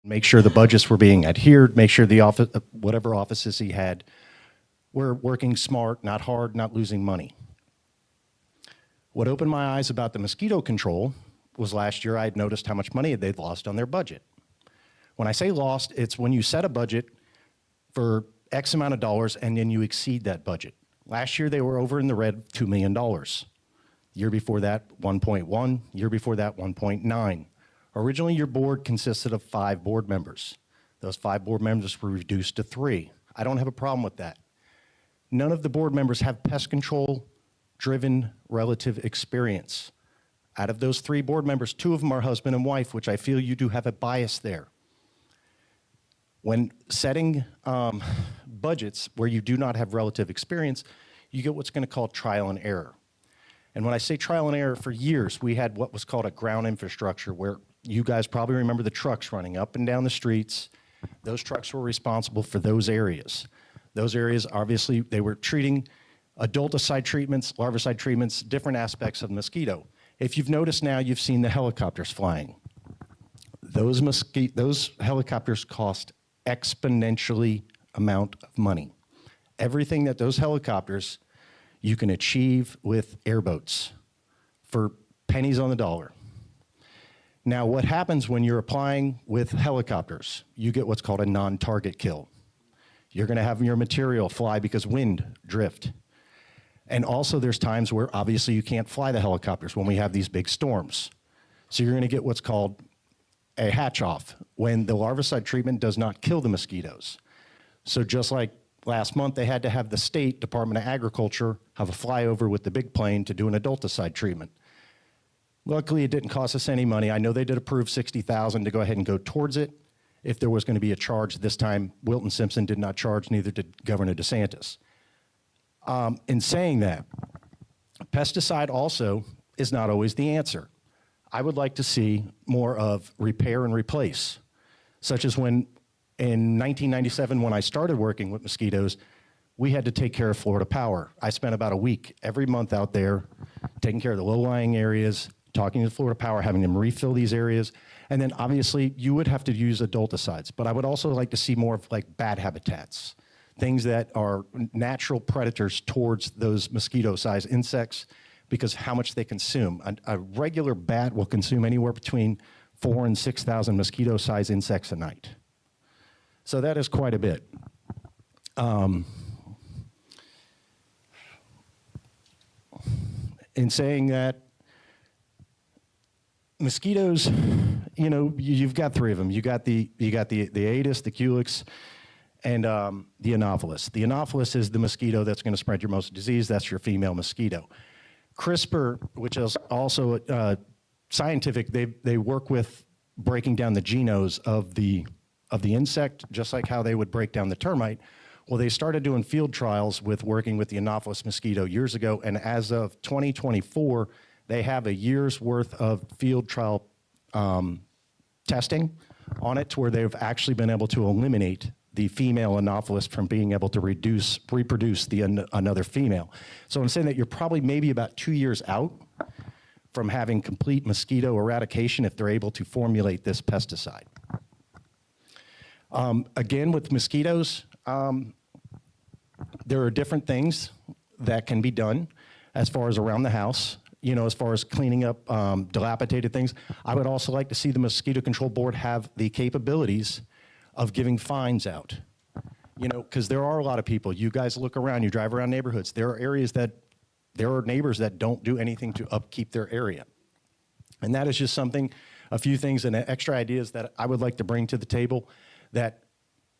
make sure the budgets were being adhered, make sure the office, whatever offices he had, were working smart, not hard, not losing money. What opened my eyes about the mosquito control was last year I had noticed how much money they'd lost on their budget. When I say lost, it's when you set a budget for X amount of dollars and then you exceed that budget. Last year they were over in the red $2 million. Year before that, 1.1. Year before that, 1.9. Originally, your board consisted of 5 board members. Those 5 board members were reduced to 3. I don't have a problem with that. None of the board members have pest control-driven relative experience. Out of those 3 board members, 2 of them are husband and wife, which I feel you do have a bias there. When setting budgets where you do not have relative experience, you get what's going to call trial and error. And when I say trial and error, for years, we had what was called a ground infrastructure, where you guys probably remember the trucks running up and down the streets. Those trucks were responsible for those areas. Those areas, obviously, they were treating adulticide treatments, larvicide treatments, different aspects of mosquito. If you've noticed now, you've seen the helicopters flying. Those helicopters cost exponentially amount of money. Everything that those helicopters you can achieve with airboats for pennies on the dollar. Now, what happens when you're applying with helicopters? You get what's called a non-target kill. You're going to have your material fly because wind, drift. And also there's times where obviously you can't fly the helicopters when we have these big storms. So you're going to get what's called a hatch-off when the larvicide treatment does not kill the mosquitoes. So just like last month, they had to have the State Department of Agriculture have a flyover with the big plane to do an adulticide treatment. Luckily, it didn't cost us any money. I know they did approve $60,000 to go ahead and go towards it. If there was going to be a charge this time, Wilton Simpson did not charge, neither did Governor DeSantis. In saying that, pesticide also is not always the answer. I would like to see more of repair and replace, such as when in 1997, when I started working with mosquitoes, we had to take care of Florida Power. I spent about a week every month out there taking care of the low-lying areas, talking to Florida Power, having them refill these areas. And then obviously you would have to use adulticides, but I would also like to see more of like bat habitats, things that are natural predators towards those mosquito-sized insects because how much they consume. A regular bat will consume anywhere between 4,000 and 6,000 mosquito-sized insects a night. So that is quite a bit. In saying that, mosquitoes, you know, you've got 3 of them. You got the Aedes, the Culex, and the Anopheles. The Anopheles is the mosquito that's going to spread your most disease. That's your female mosquito. CRISPR, which is also scientific, they work with breaking down the genomes of the insect, just like how they would break down the termite. Well, they started doing field trials with working with the Anopheles mosquito years ago, and as of 2024, they have a year's worth of field trial testing on it to where they've actually been able to eliminate the female Anopheles from being able to reproduce another female. So I'm saying that you're probably maybe about 2 years out from having complete mosquito eradication if they're able to formulate this pesticide. Again, with mosquitoes, there are different things that can be done as far as around the house, you know, as far as cleaning up dilapidated things. I would also like to see the Mosquito Control Board have the capabilities of giving fines out, you know, because there are a lot of people. You guys look around, you drive around neighborhoods. There are neighbors that don't do anything to upkeep their area. And that is just something, a few things and extra ideas that I would like to bring to the table that,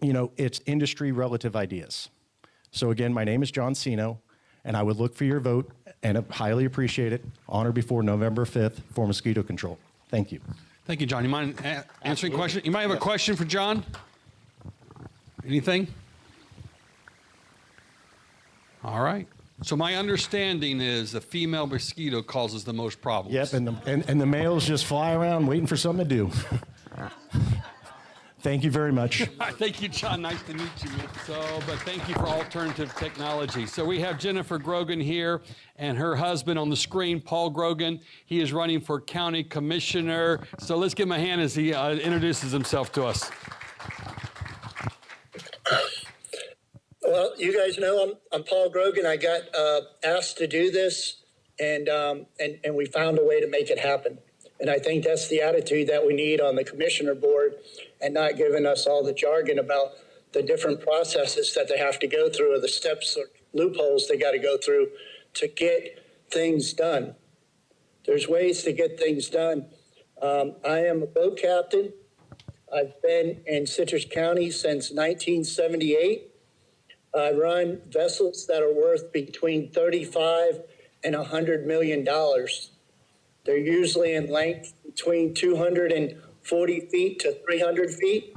you know, it's industry relative ideas. So again, my name is John Sino, and I would look for your vote and highly appreciate it on or before November 5th for mosquito control. Thank you. Thank you, John. You mind answering a question? You might have a question for John? Anything? All right. So my understanding is the female mosquito causes the most problems. Yep, and the males just fly around waiting for something to do. Thank you very much. Thank you, John. Nice to meet you. But thank you for alternative technology. So we have Jennifer Grogan here and her husband on the screen, Paul Grogan. He is running for county commissioner. So let's give him a hand as he introduces himself to us. Well, you guys know I'm Paul Grogan. I got asked to do this, and we found a way to make it happen. And I think that's the attitude that we need on the commissioner board, and not giving us all the jargon about the different processes that they have to go through, or the steps or loopholes they got to go through to get things done. There's ways to get things done. I am a boat captain. I've been in Citrus County since 1978. I run vessels that are worth between $35 and $100 million. They're usually in length between 240 feet to 300 feet.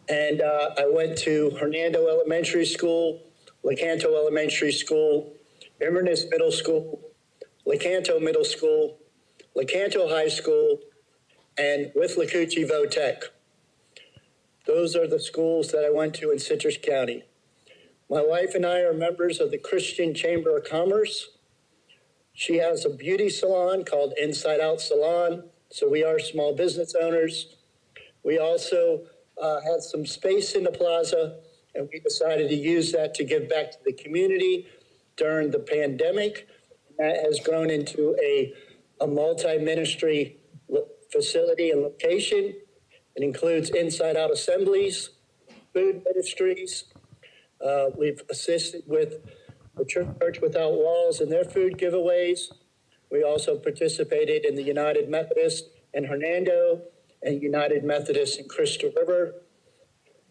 And I went to Hernando Elementary School, Lecanto Elementary School, Inverness Middle School, Lecanto Middle School, Lecanto High School, and with Lacucci Votech. Those are the schools that I went to in Citrus County. My wife and I are members of the Christian Chamber of Commerce. She has a beauty salon called Inside Out Salon, so we are small business owners. We also had some space in the plaza, and we decided to use that to give back to the community during the pandemic. That has grown into a multi-ministry facility and location. It includes Inside Out Assemblies, food ministries. We've assisted with the Church Without Walls and their food giveaways. We also participated in the United Methodist in Hernando and United Methodist in Crystal River.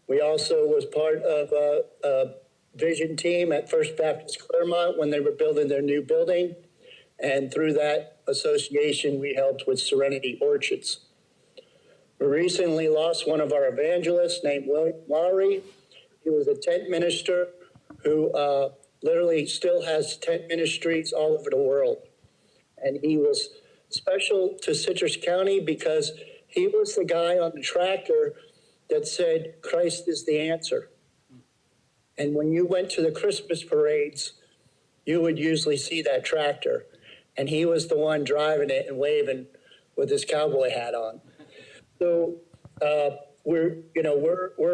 We also was part of a vision team at First Baptist Claremont when they were building their new building. And through that association, we helped with Serenity Orchards. We recently lost one of our evangelists named William Lowry. He was a tent minister who literally still has tent ministries all over the world. And he was special to Citrus County because he was the guy on the tractor that said, Christ is the answer. And when you went to the Christmas parades, you would usually see that tractor. And he was the one driving it and waving with his cowboy hat on. So we're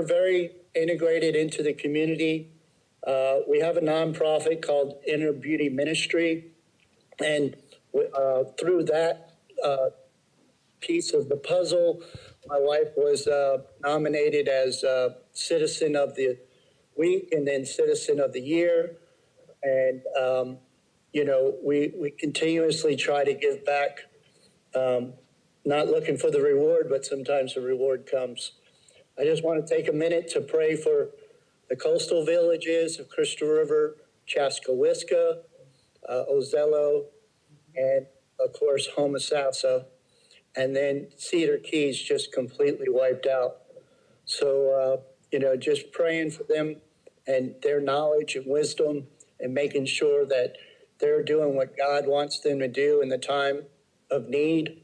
very integrated into the community. We have a nonprofit called Inner Beauty Ministry, and through that piece of the puzzle, my wife was nominated as Citizen of the Week and then Citizen of the Year. And we continuously try to give back, not looking for the reward, but sometimes the reward comes. I just want to take a minute to pray for the coastal villages of Crystal River, Chaskawiska, Ozello, and of course, Homosassa, and then Cedar Keys just completely wiped out. So, just praying for them and their knowledge and wisdom and making sure that they're doing what God wants them to do in the time of need,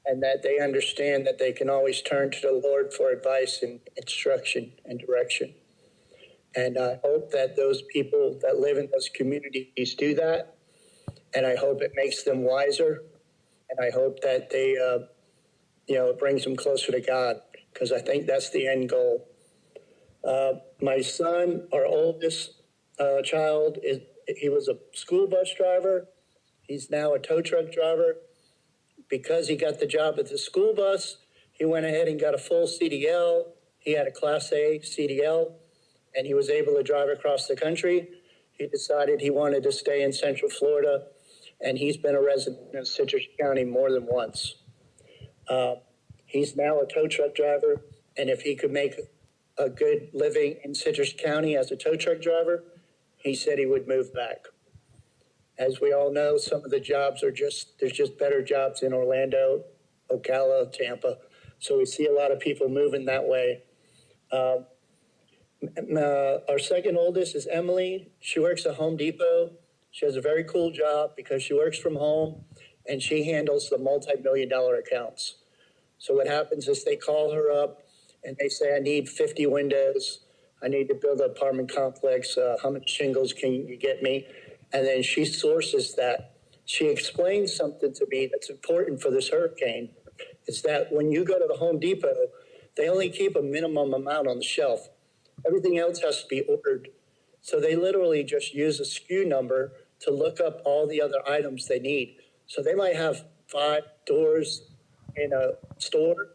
and that they understand that they can always turn to the Lord for advice and instruction and direction. And I hope that those people that live in those communities do that. And I hope it makes them wiser. And I hope that they, it brings them closer to God, because I think that's the end goal. My son, our oldest child, he was a school bus driver. He's now a tow truck driver. Because he got the job at the school bus, he went ahead and got a full CDL. He had a Class A CDL, and he was able to drive across the country. He decided he wanted to stay in Central Florida, and he's been a resident of Citrus County more than once. He's now a tow truck driver, and if he could make a good living in Citrus County as a tow truck driver, he said he would move back. As we all know, some of the jobs there's just better jobs in Orlando, Ocala, Tampa. So we see a lot of people moving that way. Our second oldest is Emily. She works at Home Depot. She has a very cool job because she works from home and she handles the multi-million-dollar accounts. So what happens is they call her up and they say, I need 50 windows. I need to build an apartment complex. How much shingles can you get me? And then she sources that. She explains something to me that's important for this hurricane, is that when you go to the Home Depot, they only keep a minimum amount on the shelf. Everything else has to be ordered. So they literally just use a SKU number to look up all the other items they need. So they might have 5 doors in a store,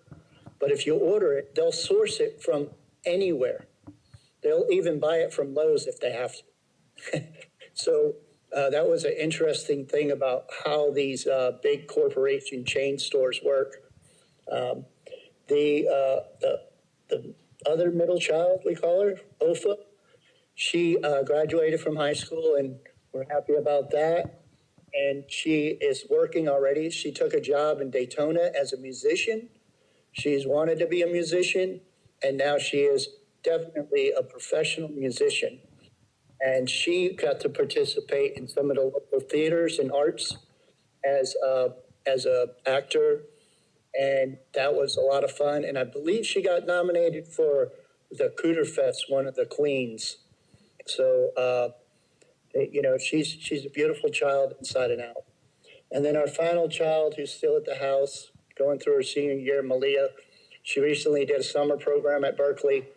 but if you order it, they'll source it from anywhere. They'll even buy it from Lowe's if they have to. So that was an interesting thing about how these big corporation chain stores work. The other middle child, we call her, Ofa, she graduated from high school, and we're happy about that. And she is working already. She took a job in Daytona as a musician. She's wanted to be a musician, and now she is definitely a professional musician. And she got to participate in some of the local theaters and arts as a actor, and that was a lot of fun. And I believe she got nominated for the Cooter Fest, one of the queens. So, she's a beautiful child inside and out. And then our final child, who's still at the house, going through her senior year, Malia, she recently did a summer program at Berkeley,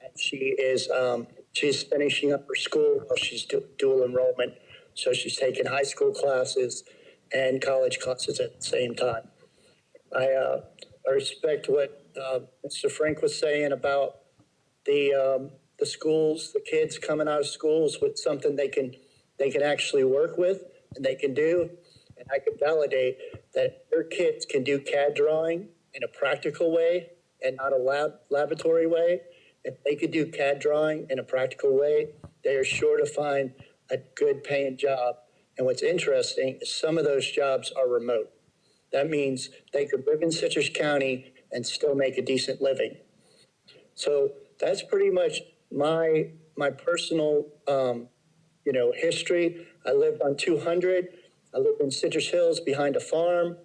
and she's finishing up her school while she's dual enrollment. So she's taking high school classes and college classes at the same time. I respect what Mr. Frank was saying about the schools, the kids coming out of schools with something they can actually work with and they can do. And I can validate that your kids can do CAD drawing in a practical way and not a laboratory way. If they could do CAD drawing in a practical way, they are sure to find a good paying job. And what's interesting is some of those jobs are remote. That means they could live in Citrus County and still make a decent living. So that's pretty much my personal, history. I lived on 200. I lived in Citrus Hills behind a farm.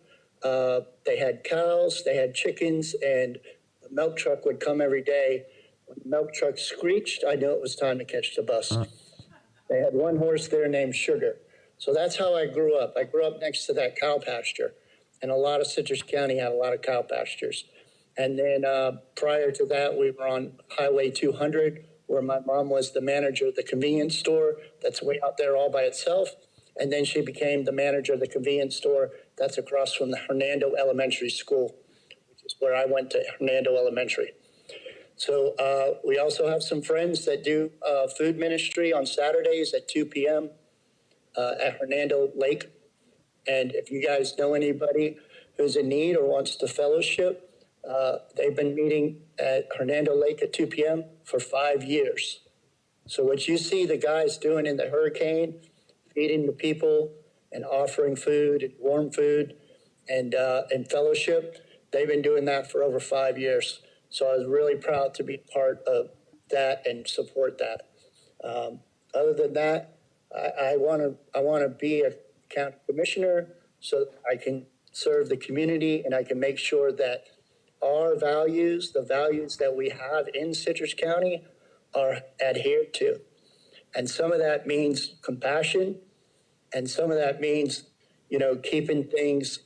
They had cows, they had chickens, and the milk truck would come every day. When the milk truck screeched, I knew it was time to catch the bus. They had one horse there named Sugar. So that's how I grew up. I grew up next to that cow pasture. And a lot of Citrus County had a lot of cow pastures. And then prior to that, we were on Highway 200, where my mom was the manager of the convenience store that's way out there all by itself. And then she became the manager of the convenience store that's across from the Hernando Elementary School, which is where I went to Hernando Elementary. So we also have some friends that do food ministry on Saturdays at 2 p.m. At Hernando Lake. And if you guys know anybody who's in need or wants to fellowship, they've been meeting at Hernando Lake at 2 p.m. for 5 years. So what you see the guys doing in the hurricane, feeding the people and offering food and warm food and fellowship, they've been doing that for over 5 years. So I was really proud to be part of that and support that. Other than that, I want to be a county commissioner so that I can serve the community and I can make sure that our values, the values that we have in Citrus County, are adhered to. And some of that means compassion, and some of that means, keeping things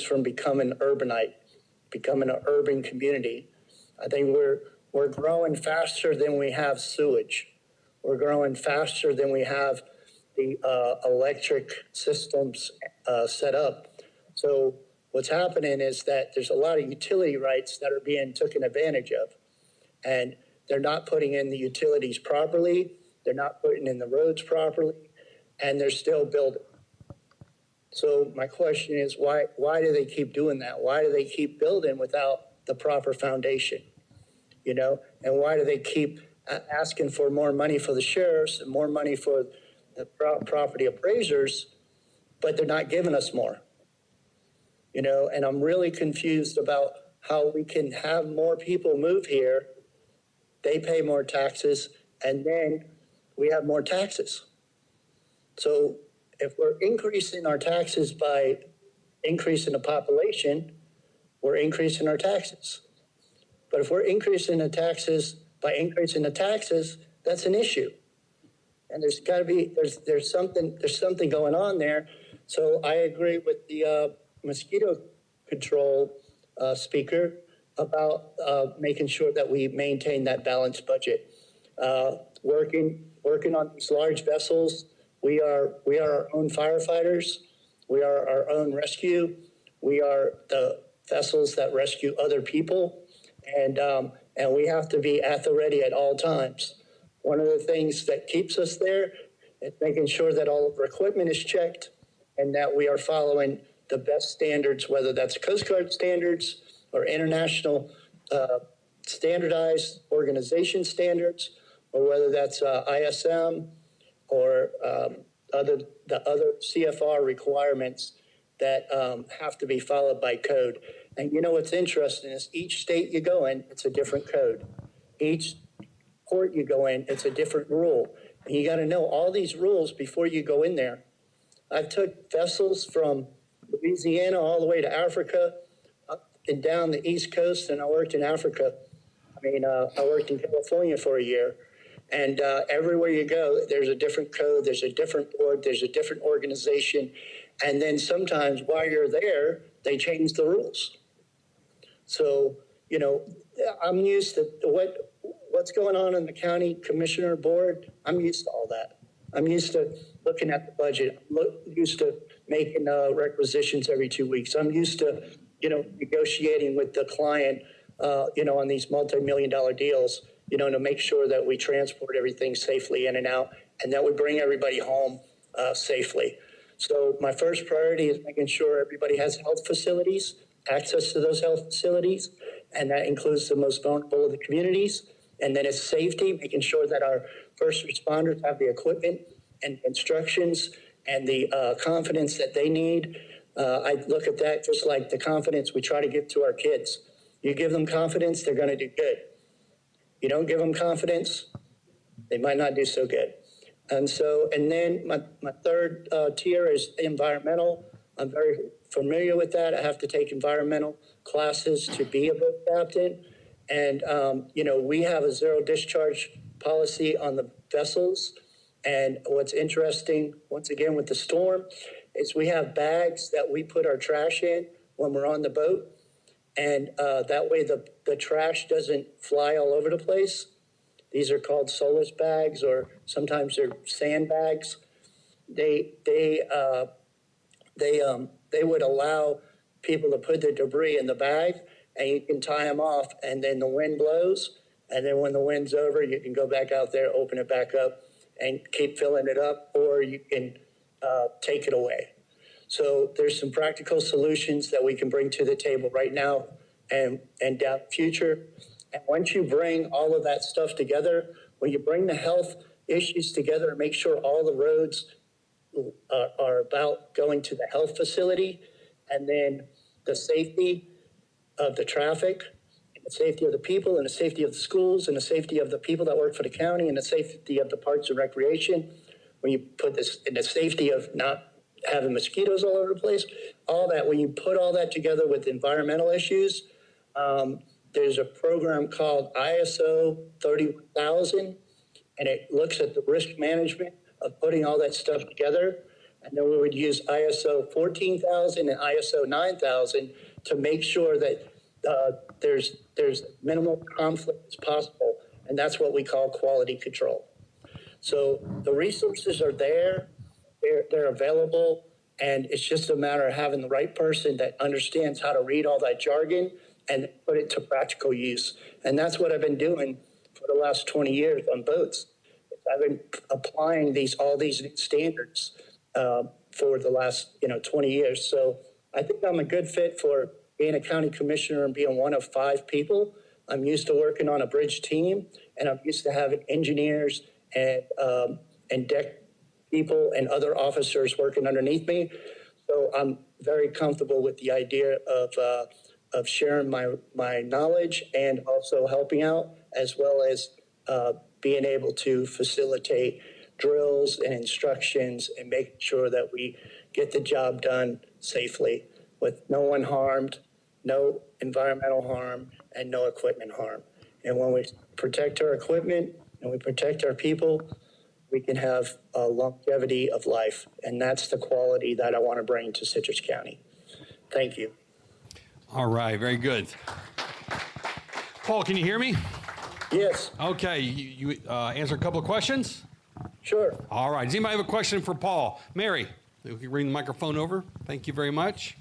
from becoming urbanite, becoming an urban community. I think we're growing faster than we have sewage. We're growing faster than we have the electric systems set up. So what's happening is that there's a lot of utility rights that are being taken advantage of. And they're not putting in the utilities properly. They're not putting in the roads properly. And they're still building. So my question is, why do they keep doing that? Why do they keep building without the proper foundation? And why do they keep asking for more money for the sheriffs and more money for the property appraisers, but they're not giving us more? And I'm really confused about how we can have more people move here, they pay more taxes, and then we have more taxes. So if we're increasing our taxes by increasing the population, we're increasing our taxes. But if we're increasing the taxes by increasing the taxes, that's an issue. And there's got to be, there's something going on there. So I agree with the mosquito control speaker about making sure that we maintain that balanced budget. Working on these large vessels, we are our own firefighters. We are our own rescue. We are the vessels that rescue other people, and we have to be at the ready at all times. One of the things that keeps us there is making sure that all of our equipment is checked and that we are following the best standards, whether that's Coast Guard standards or international standardized organization standards, or whether that's ISM or the other CFR requirements that have to be followed by code. And you know what's interesting is each state you go in, it's a different code. Each port you go in, it's a different rule. And you got to know all these rules before you go in there. I've took vessels from Louisiana all the way to Africa, up and down the East Coast, and I worked in Africa. I worked in California for a year. And everywhere you go, there's a different code, there's a different board, there's a different organization. And then sometimes while you're there, they change the rules. So, you know, I'm used to what's going on in the county commissioner board. I'm used to all that. I'm used to looking at the budget. I'm used to making requisitions every 2 weeks. I'm used to, you know, negotiating with the client, you know, on these multi-million-dollar deals, you know, to make sure that we transport everything safely in and out and that we bring everybody home safely. So my first priority is making sure everybody has health facilities, access to those health facilities, and that includes the most vulnerable of the communities. And then it's safety, making sure that our first responders have the equipment and instructions and the confidence that they need. I look at that just like the confidence we try to give to our kids. You give them confidence, they're going to do good. You don't give them confidence, they might not do so good. And then my third tier is environmental. I'm very familiar with that. I have to take environmental classes to be a boat captain. And, you know, we have a zero discharge policy on the vessels. And what's interesting, once again, with the storm, is we have bags that we put our trash in when we're on the boat. And that way the trash doesn't fly all over the place. These are called solace bags, or sometimes they're sandbags. They would allow people to put their debris in the bag, and you can tie them off, and then the wind blows, and then when the wind's over, you can go back out there, open it back up, and keep filling it up, or you can take it away. So there's some practical solutions that we can bring to the table right now and down the future. And once you bring all of that stuff together, when you bring the health issues together and make sure all the roads are about going to the health facility, and then the safety of the traffic, and the safety of the people, and the safety of the schools, and the safety of the people that work for the county, and the safety of the parks and recreation, when you put this in the safety of not having mosquitoes all over the place, all that, when you put all that together with environmental issues, there's a program called ISO 31000, and it looks at the risk management of putting all that stuff together. And then we would use ISO 14000 and ISO 9000 to make sure that there's minimal conflict as possible. And that's what we call quality control. So the resources are there, they're available, and it's just a matter of having the right person that understands how to read all that jargon and put it to practical use. And that's what I've been doing for the last 20 years on boats. I've been applying all these standards for the last 20 years. So I think I'm a good fit for being a county commissioner and being one of 5 people. I'm used to working on a bridge team, and I'm used to having engineers and deck people and other officers working underneath me. So I'm very comfortable with the idea of sharing my knowledge and also helping out, as well as being able to facilitate drills and instructions and making sure that we get the job done safely with no one harmed, no environmental harm, and no equipment harm. And when we protect our equipment and we protect our people, we can have a longevity of life. And that's the quality that I want to bring to Citrus County. Thank you. All right, very good. Paul, can you hear me? Yes, Okay, you answer a couple of questions? sure. All right, does anybody have a question for Paul? Mary, if you can bring the microphone over. Thank you very much.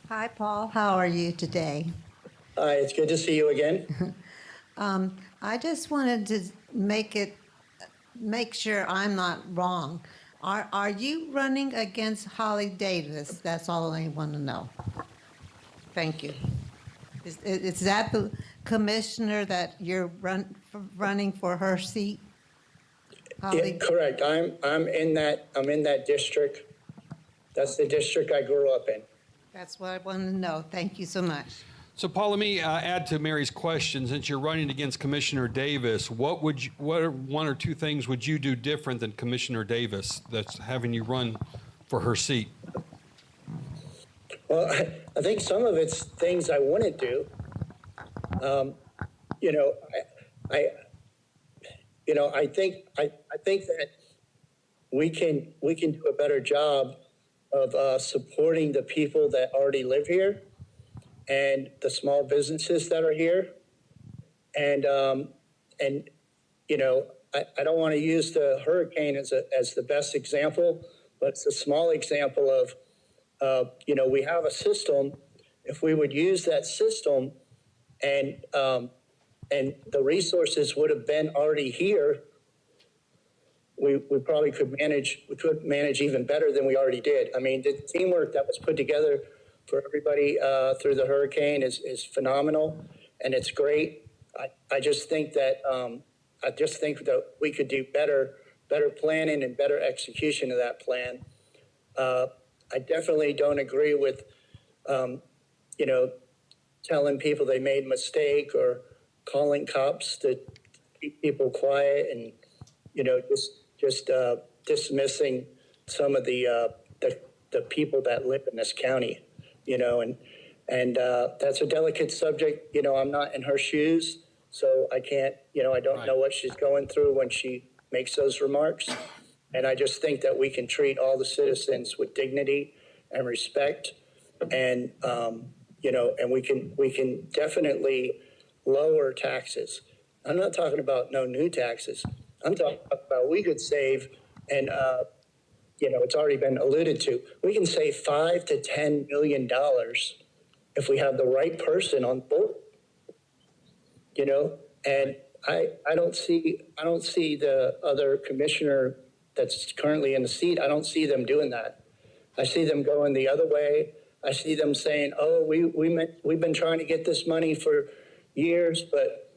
Hi, Paul. How are you today? Hi, it's good to see you again. I just wanted to make sure I'm not wrong. Are you running against Holly Davis? That's all I want to know. Thank you. Is that the commissioner that you're running for her seat? Yeah, correct. I'm in that district. That's the district I grew up in. That's what I wanted to know. Thank you so much. So, Paul, let me add to Mary's question. Since you're running against Commissioner Davis, what one or two things would you do different than Commissioner Davis that's having you run for her seat? Well, I think some of it's things I wouldn't do. You know, I think that we can do a better job of supporting the people that already live here and the small businesses that are here. And you know, I don't want to use the hurricane as the best example, but it's a small example of, you know, we have a system. If we would use that system and the resources would have been already here, we probably could manage even better than we already did. I mean, the teamwork that was put together for everybody through the hurricane is phenomenal, and it's great. I just think that we could do better planning and better execution of that plan. I definitely don't agree with, you know, telling people they made a mistake or calling cops to keep people quiet and, you know, just dismissing some of the people that live in this county, you know, and that's a delicate subject. You know, I'm not in her shoes, so I can't, you know, I don't know what she's going through when she makes those remarks. And I just think that we can treat all the citizens with dignity and respect, and you know, and we can definitely lower taxes. I'm not talking about no new taxes. I'm talking about we could save, and you know, it's already been alluded to. We can save $5 to $10 million if we have the right person on board. You know, and I don't see the other commissioner that's currently in the seat. I don't see them doing that. I see them going the other way. I see them saying, "Oh, we've been trying to get this money for years," but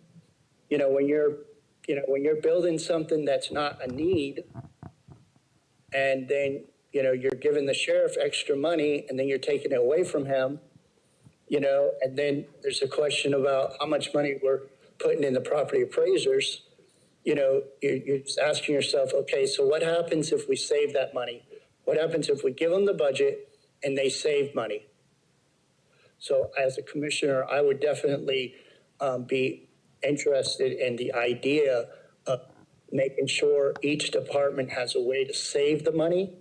you know, when you're building something that's not a need, and then you know you're giving the sheriff extra money, and then you're taking it away from him, you know, and then there's a question about how much money we're putting in the property appraisers. You know, you're just asking yourself, okay, so what happens if we save that money? What happens if we give them the budget and they save money? So as a commissioner, I would definitely be interested in the idea of making sure each department has a way to save the money.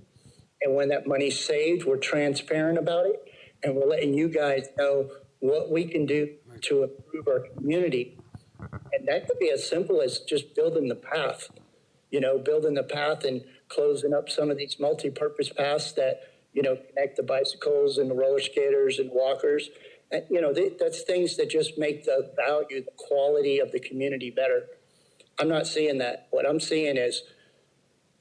And when that money's saved, we're transparent about it. And we're letting you guys know what we can do to improve our community. And that could be as simple as just building the path, you know, building the path and closing up some of these multi-purpose paths that, you know, connect the bicycles and the roller skaters and walkers. And, you know, that's things that just make the value, the quality of the community better. I'm not seeing that. What I'm seeing is,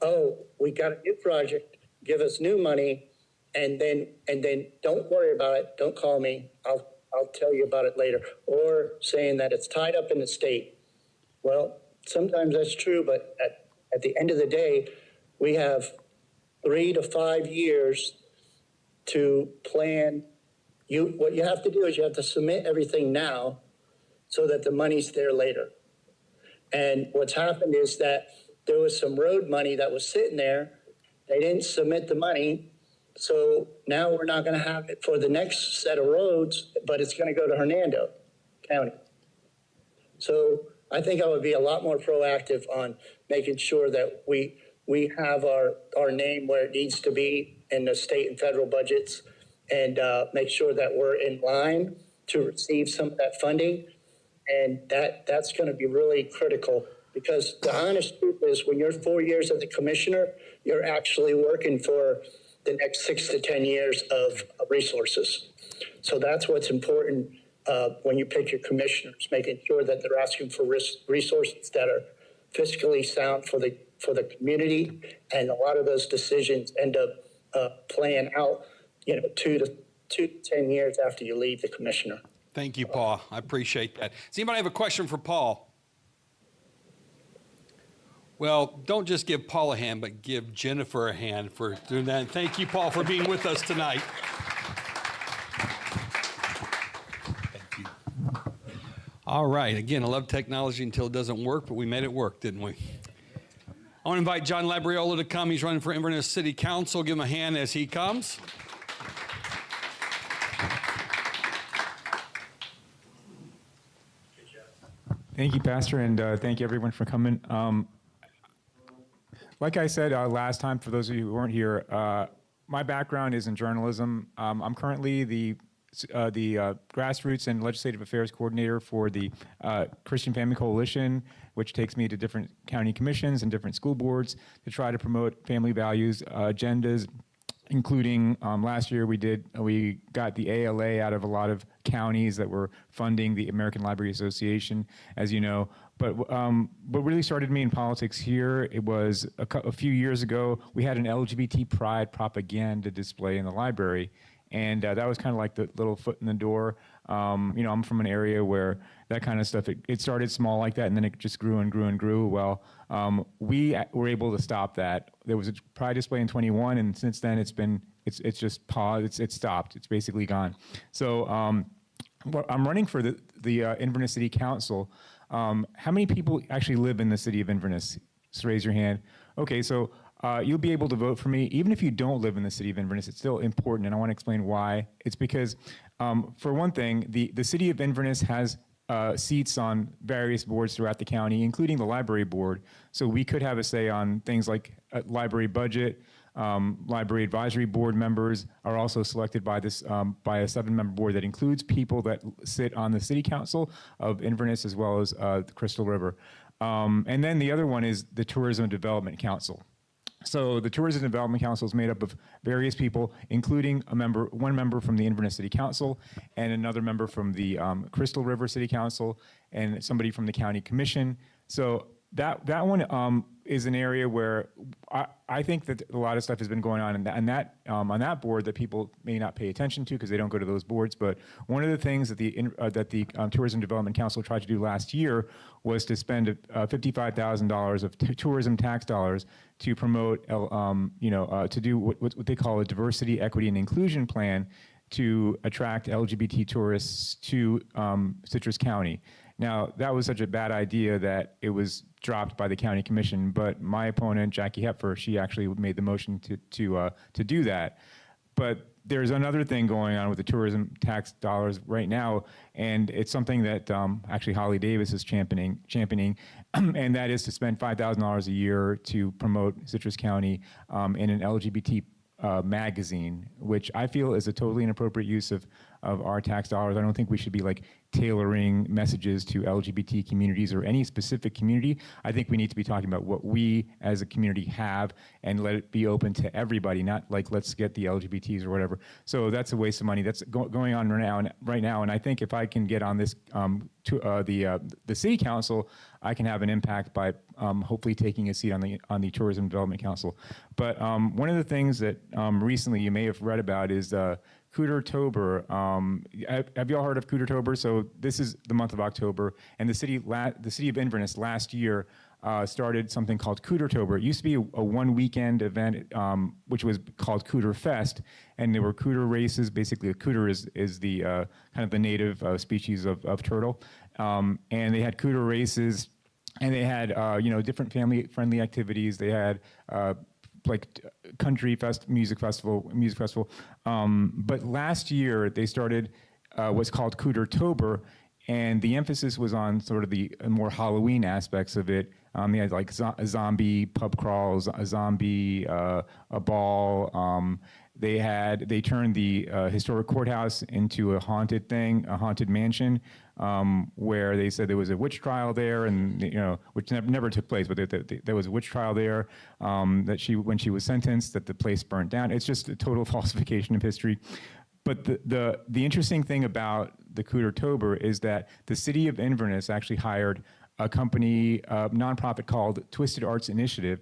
oh, we got a new project, give us new money, and then don't worry about it. Don't call me. I'll tell you about it later. Or saying that it's tied up in the state. Well, sometimes that's true, but at the end of the day, we have 3 to 5 years to plan. What you have to do is you have to submit everything now so that the money's there later. And what's happened is that there was some road money that was sitting there. They didn't submit the money, So now we're not going to have it for the next set of roads, but it's going to go to Hernando County. So I think I would be a lot more proactive on making sure that we have our name where it needs to be in the state and federal budgets, and make sure that we're in line to receive some of that funding. And that's going to be really critical, because the honest truth is, when you're 4 years as a commissioner, you're actually working for the next 6 to 10 years of resources. So that's what's important when you pick your commissioners, making sure that they're asking for resources that are fiscally sound for the community. And a lot of those decisions end up playing out, 2 to 10 years after you leave the commissioner. Thank you, Paul. I appreciate that. Does anybody have a question for Paul? Well, don't just give Paul a hand, but give Jennifer a hand for doing that. And thank you, Paul, for being with us tonight. Thank you. All right. Again, I love technology until it doesn't work, but we made it work, didn't we? I want to invite John Labriola to come. He's running for Inverness City Council. Give him a hand as he comes. Thank you, Pastor, and thank you, everyone, for coming. Like I said last time, for those of you who weren't here, my background is in journalism. I'm currently the grassroots and legislative affairs coordinator for the Christian Family Coalition, which takes me to different county commissions and different school boards to try to promote family values agendas, including last year we got the ALA out of a lot of counties that were funding the American Library Association, as you know. But what really started me in politics here, it was a few years ago, we had an LGBT pride propaganda display in the library. And that was kind of like the little foot in the door. I'm from an area where that kind of stuff, it started small like that, and then it just grew and grew and grew. Well, we were able to stop that. There was a pride display in 21, and since then it's just paused. It's stopped. It's basically gone. So I'm running for the Inverness City Council. How many people actually live in the city of Inverness? Just raise your hand. Okay, so you'll be able to vote for me. Even if you don't live in the city of Inverness, it's still important, and I want to explain why. It's because, for one thing, the city of Inverness has seats on various boards throughout the county, including the library board. So we could have a say on things like library budget. Library advisory board members are also selected by this by a 7-member board that includes people that sit on the city council of Inverness as well as the Crystal River. And then the other one is the Tourism Development Council. So the Tourism Development Council is made up of various people, including one member from the Inverness City Council, and another member from the Crystal River City Council, and somebody from the County Commission. So that one is an area where I think that a lot of stuff has been going on on that board that people may not pay attention to because they don't go to those boards. But one of the things that the Tourism Development Council tried to do last year was to spend $55,000 of tourism tax dollars to promote, to do what they call a diversity, equity, and inclusion plan to attract LGBT tourists to Citrus County. Now, that was such a bad idea that it was dropped by the county commission, but my opponent, Jackie Hepfer, she actually made the motion to do that. But there's another thing going on with the tourism tax dollars right now, and it's something that actually Holly Davis is championing, and that is to spend $5,000 a year to promote Citrus County in an LGBT magazine, which I feel is a totally inappropriate use of our tax dollars. I don't think we should be like tailoring messages to LGBT communities or any specific community. I think we need to be talking about what we as a community have and let it be open to everybody, not like let's get the LGBTs or whatever. So that's a waste of money. That's going on right now. And I think if I can get on this the city council, I can have an impact by hopefully taking a seat on the Tourism Development Council. But one of the things that recently you may have read about is Cootertober. Have you all heard of Cootertober? So this is the month of October, and the city of Inverness last year started something called Cootertober. It used to be a one-weekend event, which was called Cooter Fest, and there were cooter races. Basically, a cooter is the kind of the native species of turtle, and they had cooter races, and they had different family-friendly activities. They had country music festival. But last year they started what's called Cootertober, and the emphasis was on sort of the more Halloween aspects of it. They had like a zombie pub crawls, a zombie a ball. They turned the historic courthouse into a haunted thing, a haunted mansion, where they said there was a witch trial there, and which never took place, but there was a witch trial there, that when she was sentenced, that the place burnt down. It's just a total falsification of history. But the interesting thing about the Cootertober is that the city of Inverness actually hired a company, a nonprofit called Twisted Arts Initiative,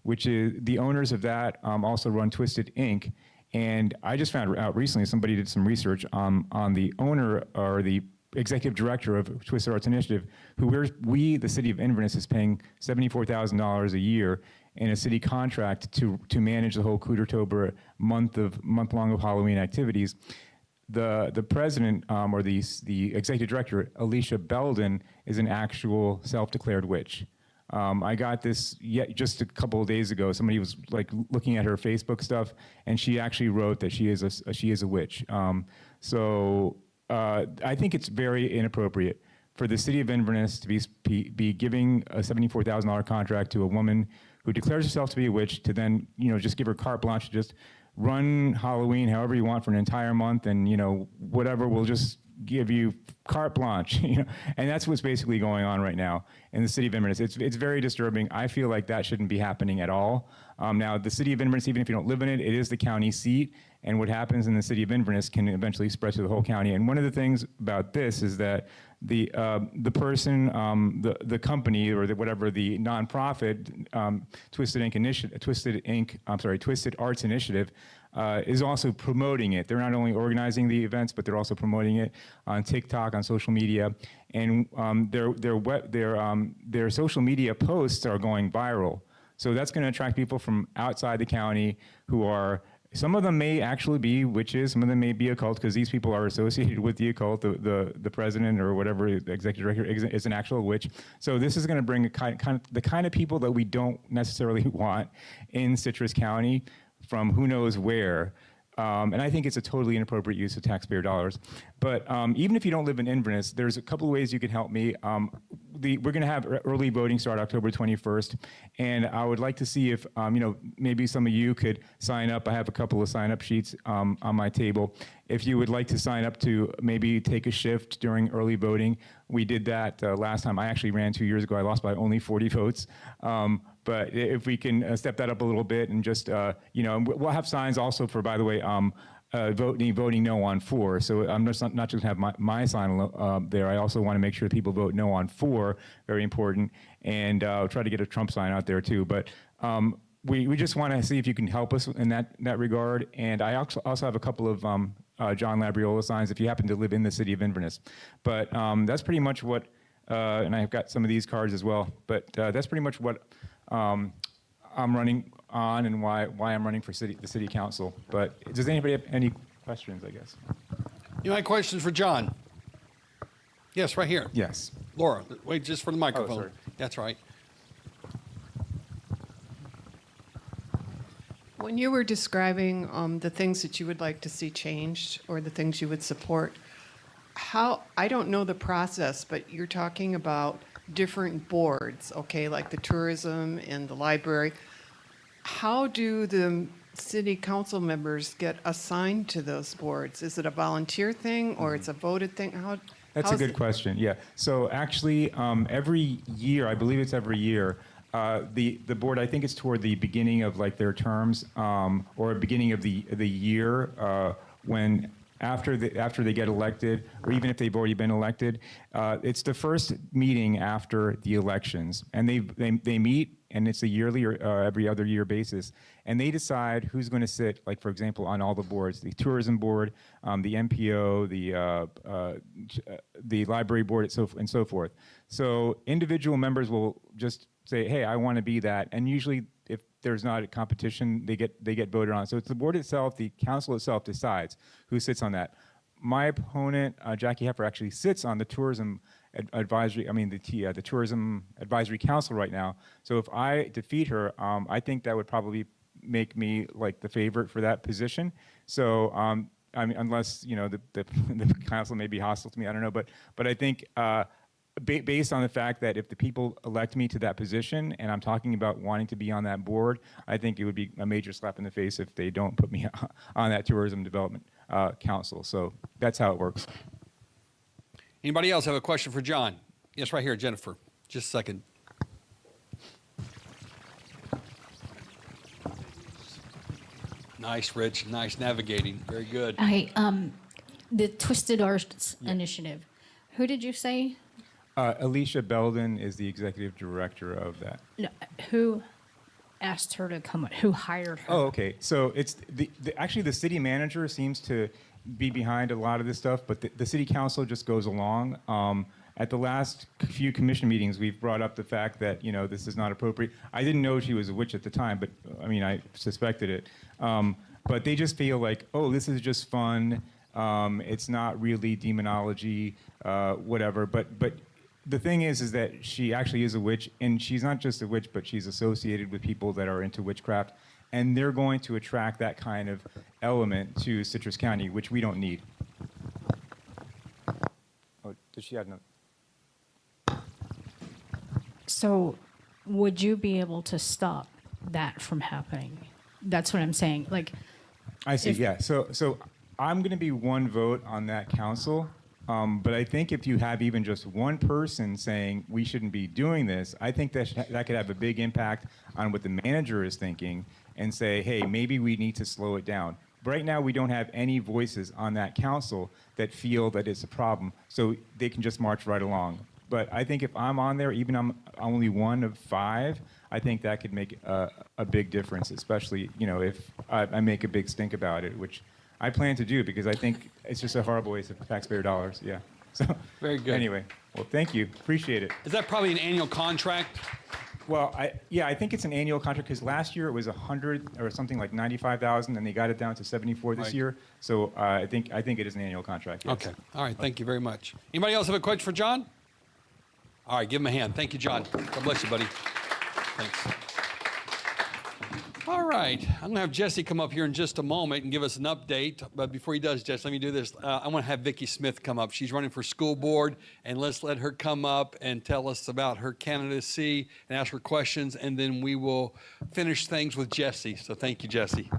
which is the owners of that also run Twisted Inc. And I just found out recently, somebody did some research on the owner or the executive director of Twisted Arts Initiative, who the city of Inverness is paying $74,000 a year in a city contract to manage the whole Cootertober month-long of Halloween activities. The president or the executive director, Alicia Belden, is an actual self-declared witch. I got this just a couple of days ago. Somebody was like looking at her Facebook stuff, and she actually wrote that she is a witch. So I think it's very inappropriate for the city of Inverness to be giving a $74,000 contract to a woman who declares herself to be a witch to then just give her carte blanche to just run Halloween however you want for an entire month, and whatever, we'll just give you carte blanche, and that's what's basically going on right now in the city of Inverness. It's very disturbing. I feel like that shouldn't be happening at all. Now, the city of Inverness, even if you don't live in it, it is the county seat, and what happens in the city of Inverness can eventually spread to the whole county. And one of the things about this is that the person, the company, or whatever the nonprofit, Twisted Arts Initiative, is also promoting it. They're not only organizing the events, but they're also promoting it on TikTok, on social media, and their social media posts are going viral. So that's going to attract people from outside the county who are. Some of them may actually be witches. Some of them may be occult, because these people are associated with the occult. The president or whatever, the executive director, is an actual witch. So this is going to bring the kind of people that we don't necessarily want in Citrus County from who knows where. And I think it's a totally inappropriate use of taxpayer dollars. But even if you don't live in Inverness, there's a couple of ways you can help me. We're going to have early voting start October 21st, and I would like to see if maybe some of you could sign up. I have a couple of sign-up sheets on my table. If you would like to sign up to maybe take a shift during early voting, we did that last time. I actually ran 2 years ago. I lost by only 40 votes. But if we can step that up a little bit and just, we'll have signs also for, by the way, voting no on 4. So I'm just not just going to have my sign there. I also want to make sure people vote no on 4, very important, and try to get a Trump sign out there too. But we just want to see if you can help us in that regard. And I also have a couple of John Labriola signs if you happen to live in the city of Inverness. But that's pretty much what, and I've got some of these cards as well, but that's pretty much what I'm running on and why I'm running for the city council. But does anybody have any questions, I guess? You have questions for John? Yes, right here. Yes. Laura, wait just for the microphone. Oh, sorry. That's right. When you were describing the things that you would like to see changed or the things you would support, I don't know the process, but you're talking about different boards, okay, like the tourism and the library. How do the city council members get assigned to those boards? Is it a volunteer thing or it's a voted thing? That's a good question, yeah. So actually, every year, I believe it's every year, the board, I think it's toward the beginning of like their terms or beginning of the year when after they get elected, or even if they've already been elected, it's the first meeting after the elections, and they meet, and it's a yearly or every other year basis, and they decide who's going to sit, like for example, on all the boards: the tourism board, the MPO, the library board, and so forth. So individual members will just say, "Hey, I want to be that," and usually, if there's not a competition, they get voted on. So it's the board itself, the council itself decides who sits on that. My opponent, Jackie Heffer, actually sits on the tourism advisory. The tourism advisory council right now. So if I defeat her, I think that would probably make me like the favorite for that position. So I mean, unless the council may be hostile to me, I don't know. But I think based on the fact that if the people elect me to that position, and I'm talking about wanting to be on that board, I think it would be a major slap in the face if they don't put me on that tourism development council. So that's how it works. Anybody else have a question for John? Yes, right here, Jennifer. Just a second. Nice, Rich. Nice navigating. Very good. The Twisted Arts Initiative. Who did you say? Alicia Belden is the executive director of that. No, who asked her to come? Who hired her? Oh, okay. So it's actually the city manager seems to be behind a lot of this stuff, but the city council just goes along. At the last few commission meetings, we've brought up the fact that this is not appropriate. I didn't know she was a witch at the time, but I mean I suspected it. But they just feel like, oh, this is just fun. It's not really demonology, whatever. But the thing is that she actually is a witch, and she's not just a witch, but she's associated with people that are into witchcraft, and they're going to attract that kind of element to Citrus County, which we don't need. Oh, does she have no? So, would you be able to stop that from happening? That's what I'm saying. Like, I see. Yeah. So I'm going to be one vote on that council. But I think if you have even just one person saying we shouldn't be doing this, I think that could have a big impact on what the manager is thinking and say, hey, maybe we need to slow it down. But right now, we don't have any voices on that council that feel that it's a problem, so they can just march right along. But I think if I'm on there, even I'm only one of 5, I think that could make a big difference, especially if I make a big stink about it, which I plan to do because I think it's just a horrible waste of taxpayer dollars. Yeah. So very good. Anyway, well, thank you. Appreciate it. Is that probably an annual contract? Well, I think it's an annual contract because last year it was 100 or something like 95,000, and they got it down to 74 this year. So I think it is an annual contract. Yes. Okay. All right. Thank you very much. Anybody else have a question for John? All right. Give him a hand. Thank you, John. God bless you, buddy. Thanks. All right, I'm going to have Jesse come up here in just a moment and give us an update. But before he does, Jesse, let me do this. I want to have Vicki Smith come up. She's running for school board, and let's let her come up and tell us about her candidacy and ask her questions, and then we will finish things with Jesse. So thank you, Jesse.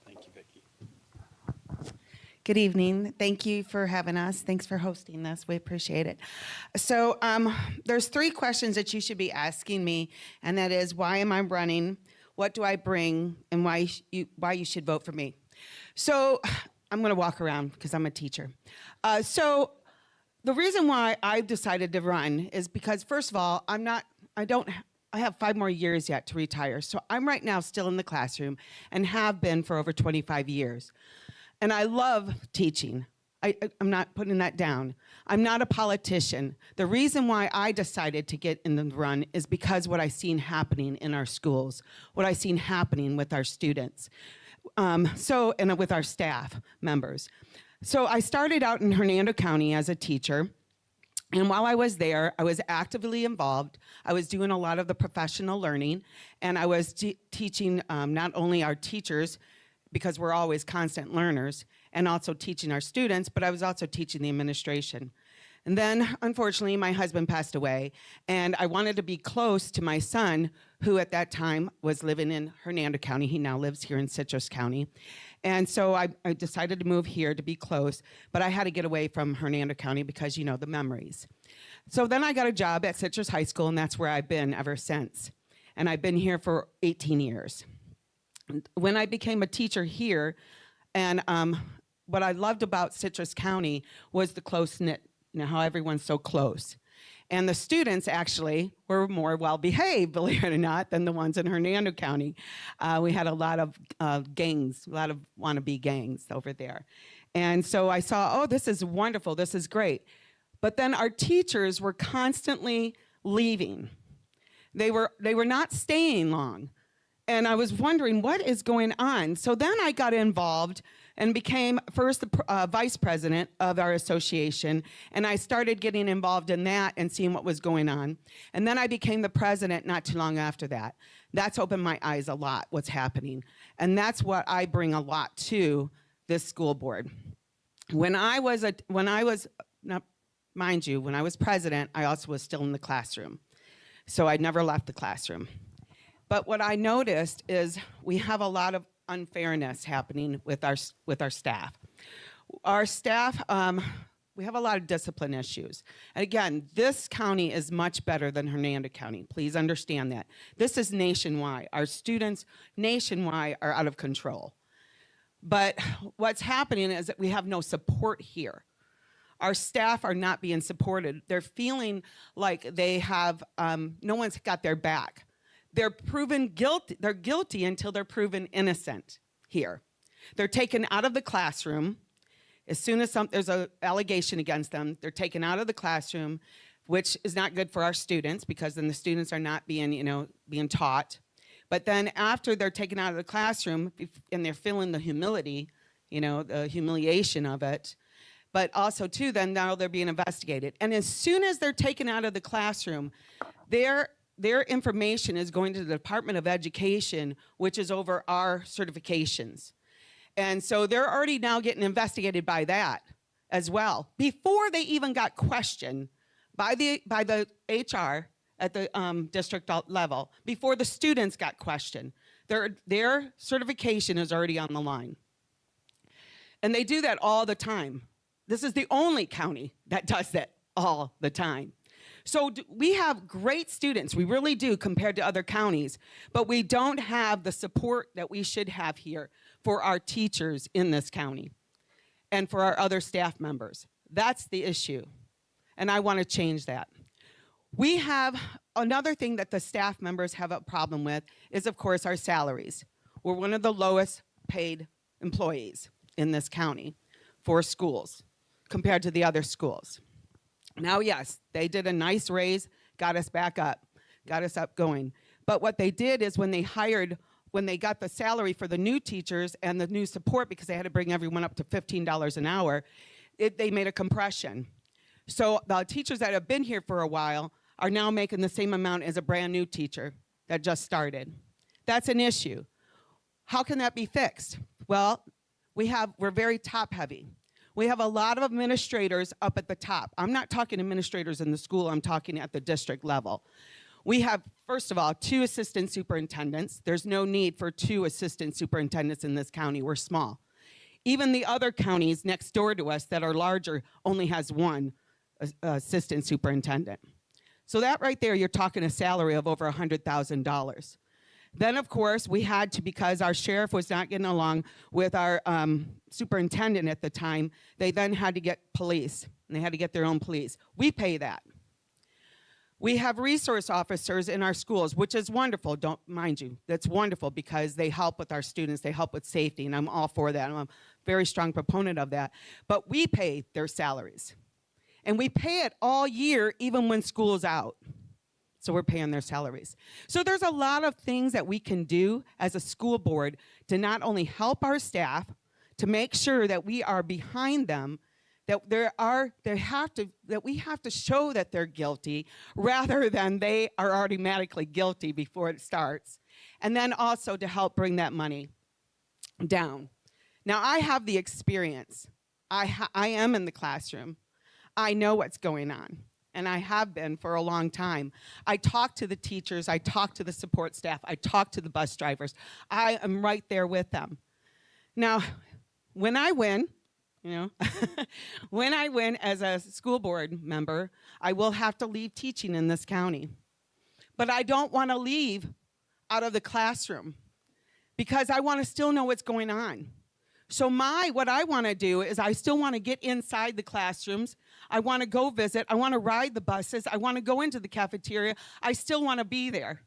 Thank you, Vicki. Good evening. Thank you for having us. Thanks for hosting this. We appreciate it. So there's 3 questions that you should be asking me, and that is, why am I running? What do I bring? And why you should vote for me. So I'm going to walk around because I'm a teacher. So the reason why I decided to run is because, first of all, I have 5 more years yet to retire. So I'm right now still in the classroom and have been for over 25 years. And I love teaching. I'm not putting that down. I'm not a politician. The reason why I decided to get in the run is because what I've seen happening in our schools, what I've seen happening with our students, and with our staff members. So I started out in Hernando County as a teacher. And while I was there, I was actively involved. I was doing a lot of the professional learning, and I was teaching not only our teachers, because we're always constant learners, and also teaching our students, but I was also teaching the administration. And then, unfortunately, my husband passed away, and I wanted to be close to my son, who at that time was living in Hernando County. He now lives here in Citrus County. And so I decided to move here to be close, but I had to get away from Hernando County because, the memories. So then I got a job at Citrus High School, and that's where I've been ever since. And I've been here for 18 years. When I became a teacher here, and what I loved about Citrus County was the close-knit, how everyone's so close. And the students actually were more well-behaved, believe it or not, than the ones in Hernando County. We had a lot of gangs, a lot of wannabe gangs over there. And so I saw, oh, this is wonderful, this is great. But then our teachers were constantly leaving. They were not staying long. And I was wondering, what is going on? So then I got involved and became first the vice president of our association. And I started getting involved in that and seeing what was going on. And then I became the president not too long after that. That's opened my eyes a lot, what's happening. And that's what I bring a lot to this school board. When I was president, I also was still in the classroom. So I never left the classroom. But what I noticed is we have a lot of unfairness happening with our staff. Our staff, we have a lot of discipline issues. And again, this county is much better than Hernando County. Please understand that. This is nationwide. Our students nationwide are out of control. But what's happening is that we have no support here. Our staff are not being supported. They're feeling like they have, no one's got their back. They're proven guilty. They're guilty until they're proven innocent here. They're taken out of the classroom. As soon as there's an allegation against them, they're taken out of the classroom, which is not good for our students because then the students are not being, being taught. But then after they're taken out of the classroom and they're feeling the humility, the humiliation of it, but also too, then now they're being investigated. And as soon as they're taken out of the classroom, their information is going to the Department of Education, which is over our certifications. And so they're already now getting investigated by that as well, before they even got questioned by the HR at the district level, before the students got questioned. Their certification is already on the line. And they do that all the time. This is the only county that does that all the time. So we have great students, we really do, compared to other counties, but we don't have the support that we should have here for our teachers in this county and for our other staff members. That's the issue, and I want to change that. We have another thing that the staff members have a problem with is, of course, our salaries. We're one of the lowest paid employees in this county for schools compared to the other schools. Now, yes, they did a nice raise, got us back up, got us up going. But what they did is when they got the salary for the new teachers and the new support, because they had to bring everyone up to $15 an hour, they made a compression. So the teachers that have been here for a while are now making the same amount as a brand new teacher that just started. That's an issue. How can that be fixed? Well, we're very top heavy. We have a lot of administrators up at the top. I'm not talking administrators in the school, I'm talking at the district level. We have, first of all, 2 assistant superintendents. There's no need for 2 assistant superintendents in this county. We're small. Even the other counties next door to us that are larger only has 1 assistant superintendent. So that right there, you're talking a salary of over $100,000. Then, of course, we had to, because our sheriff was not getting along with our superintendent at the time, they then had to get police, and they had to get their own police. We pay that. We have resource officers in our schools, which is wonderful, don't mind you. That's wonderful because they help with our students, they help with safety, and I'm all for that. I'm a very strong proponent of that. But we pay their salaries. And we pay it all year, even when school is out. So we're paying their salaries. So there's a lot of things that we can do as a school board to not only help our staff, to make sure that we are behind them, that we have to show that they're guilty rather than they are automatically guilty before it starts. And then also to help bring that money down. Now I have the experience. I am in the classroom. I know what's going on. And I have been for a long time. I talk to the teachers, I talk to the support staff, I talk to the bus drivers. I am right there with them. Now, when I win, when I win as a school board member, I will have to leave teaching in this county. But I don't want to leave out of the classroom because I want to still know what's going on. So what I want to do is I still want to get inside the classrooms. I want to go visit. I want to ride the buses. I want to go into the cafeteria. I still want to be there.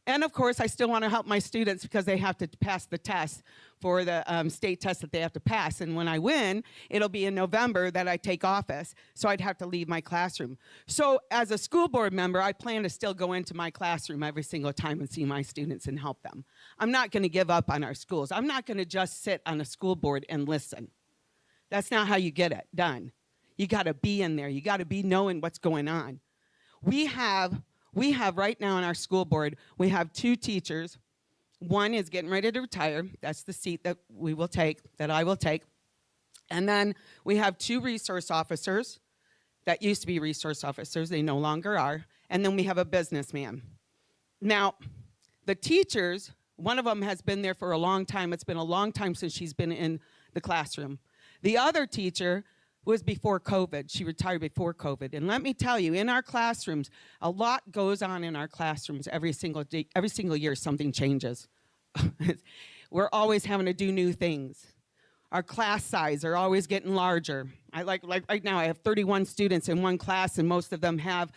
And of course, I still want to help my students because they have to pass the test for the state test that they have to pass. And when I win, it'll be in November that I take office. So I'd have to leave my classroom. So as a school board member, I plan to still go into my classroom every single time and see my students and help them. I'm not going to give up on our schools. I'm not going to just sit on a school board and listen. That's not how you get it done. You got to be in there. You got to be knowing what's going on. We have right now on our school board, we have 2 teachers. One is getting ready to retire. That's the seat that we will take, that I will take. And then we have 2 resource officers that used to be resource officers. They no longer are. And then we have a businessman. Now, the teachers, one of them has been there for a long time. It's been a long time since she's been in the classroom. The other teacher was before COVID. She retired before COVID. And let me tell you, in our classrooms, a lot goes on in our classrooms every single day, every single year something changes. We're always having to do new things. Our class size are always getting larger. I like right now I have 31 students in one class, and most of them have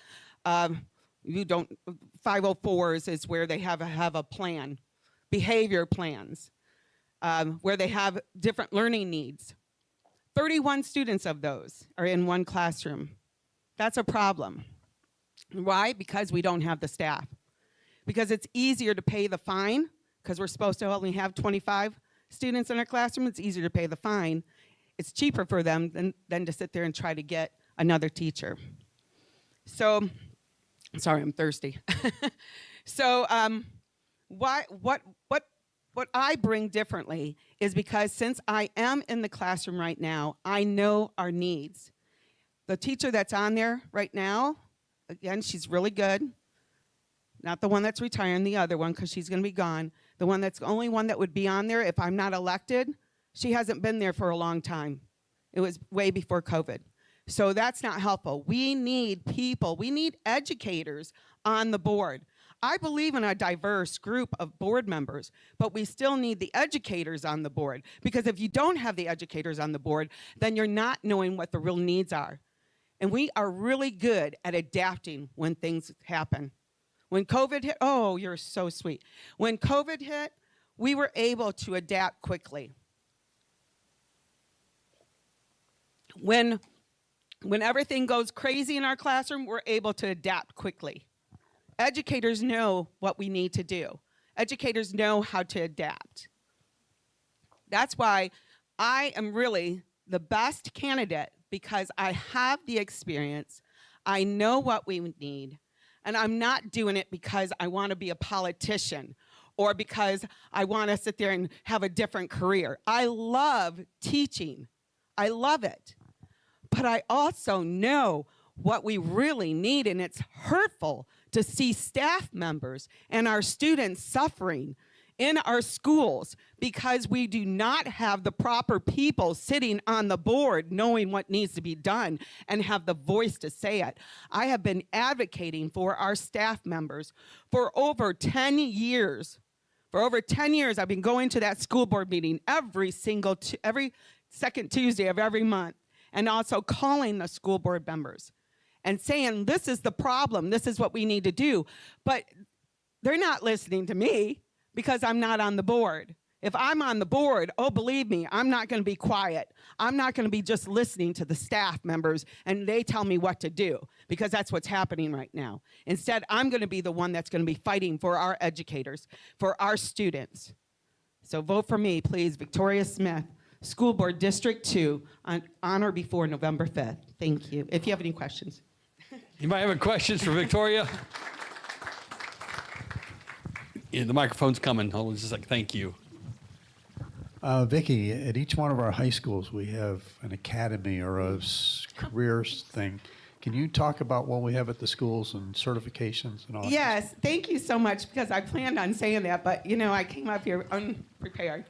504s is where they have a plan, behavior plans, where they have different learning needs. 31 students of those are in one classroom. That's a problem. Why? Because we don't have the staff. Because it's easier to pay the fine, because we're supposed to only have 25 students in our classroom. It's easier to pay the fine. It's cheaper for them than to sit there and try to get another teacher. So, sorry, I'm thirsty. So, what I bring differently is because since I am in the classroom right now, I know our needs. The teacher that's on there right now, again, she's really good. Not the one that's retiring, the other one, because she's going to be gone. The one that's the only one that would be on there if I'm not elected, she hasn't been there for a long time. It was way before COVID. So that's not helpful. We need people. We need educators on the board. I believe in a diverse group of board members, but we still need the educators on the board, because if you don't have the educators on the board, then you're not knowing what the real needs are. And we are really good at adapting when things happen. When COVID hit, oh, you're so sweet. When COVID hit, we were able to adapt quickly. When everything goes crazy in our classroom, we're able to adapt quickly. Educators know what we need to do. Educators know how to adapt. That's why I am really the best candidate, because I have the experience, I know what we need, and I'm not doing it because I want to be a politician or because I want to sit there and have a different career. I love teaching. I love it. But I also know what we really need, and it's hurtful to see staff members and our students suffering in our schools because we do not have the proper people sitting on the board knowing what needs to be done and have the voice to say it. I have been advocating for our staff members for over 10 years. For over 10 years, I've been going to that school board meeting every second Tuesday of every month, and also calling the school board members and saying, this is the problem, this is what we need to do. But they're not listening to me because I'm not on the board. If I'm on the board, oh, believe me, I'm not going to be quiet. I'm not going to be just listening to the staff members and they tell me what to do, because that's what's happening right now. Instead, I'm going to be the one that's going to be fighting for our educators, for our students. So vote for me, please, Victoria Smith, School Board District 2, on or before November 5th. Thank you. If you have any questions. You might have any questions for Victoria? Yeah, the microphone's coming. Hold on just a second. Thank you. Vicki, at each one of our high schools, we have an academy or a careers thing. Can you talk about what we have at the schools and certifications and all that? Yes, thank you so much, because I planned on saying that, but I came up here unprepared.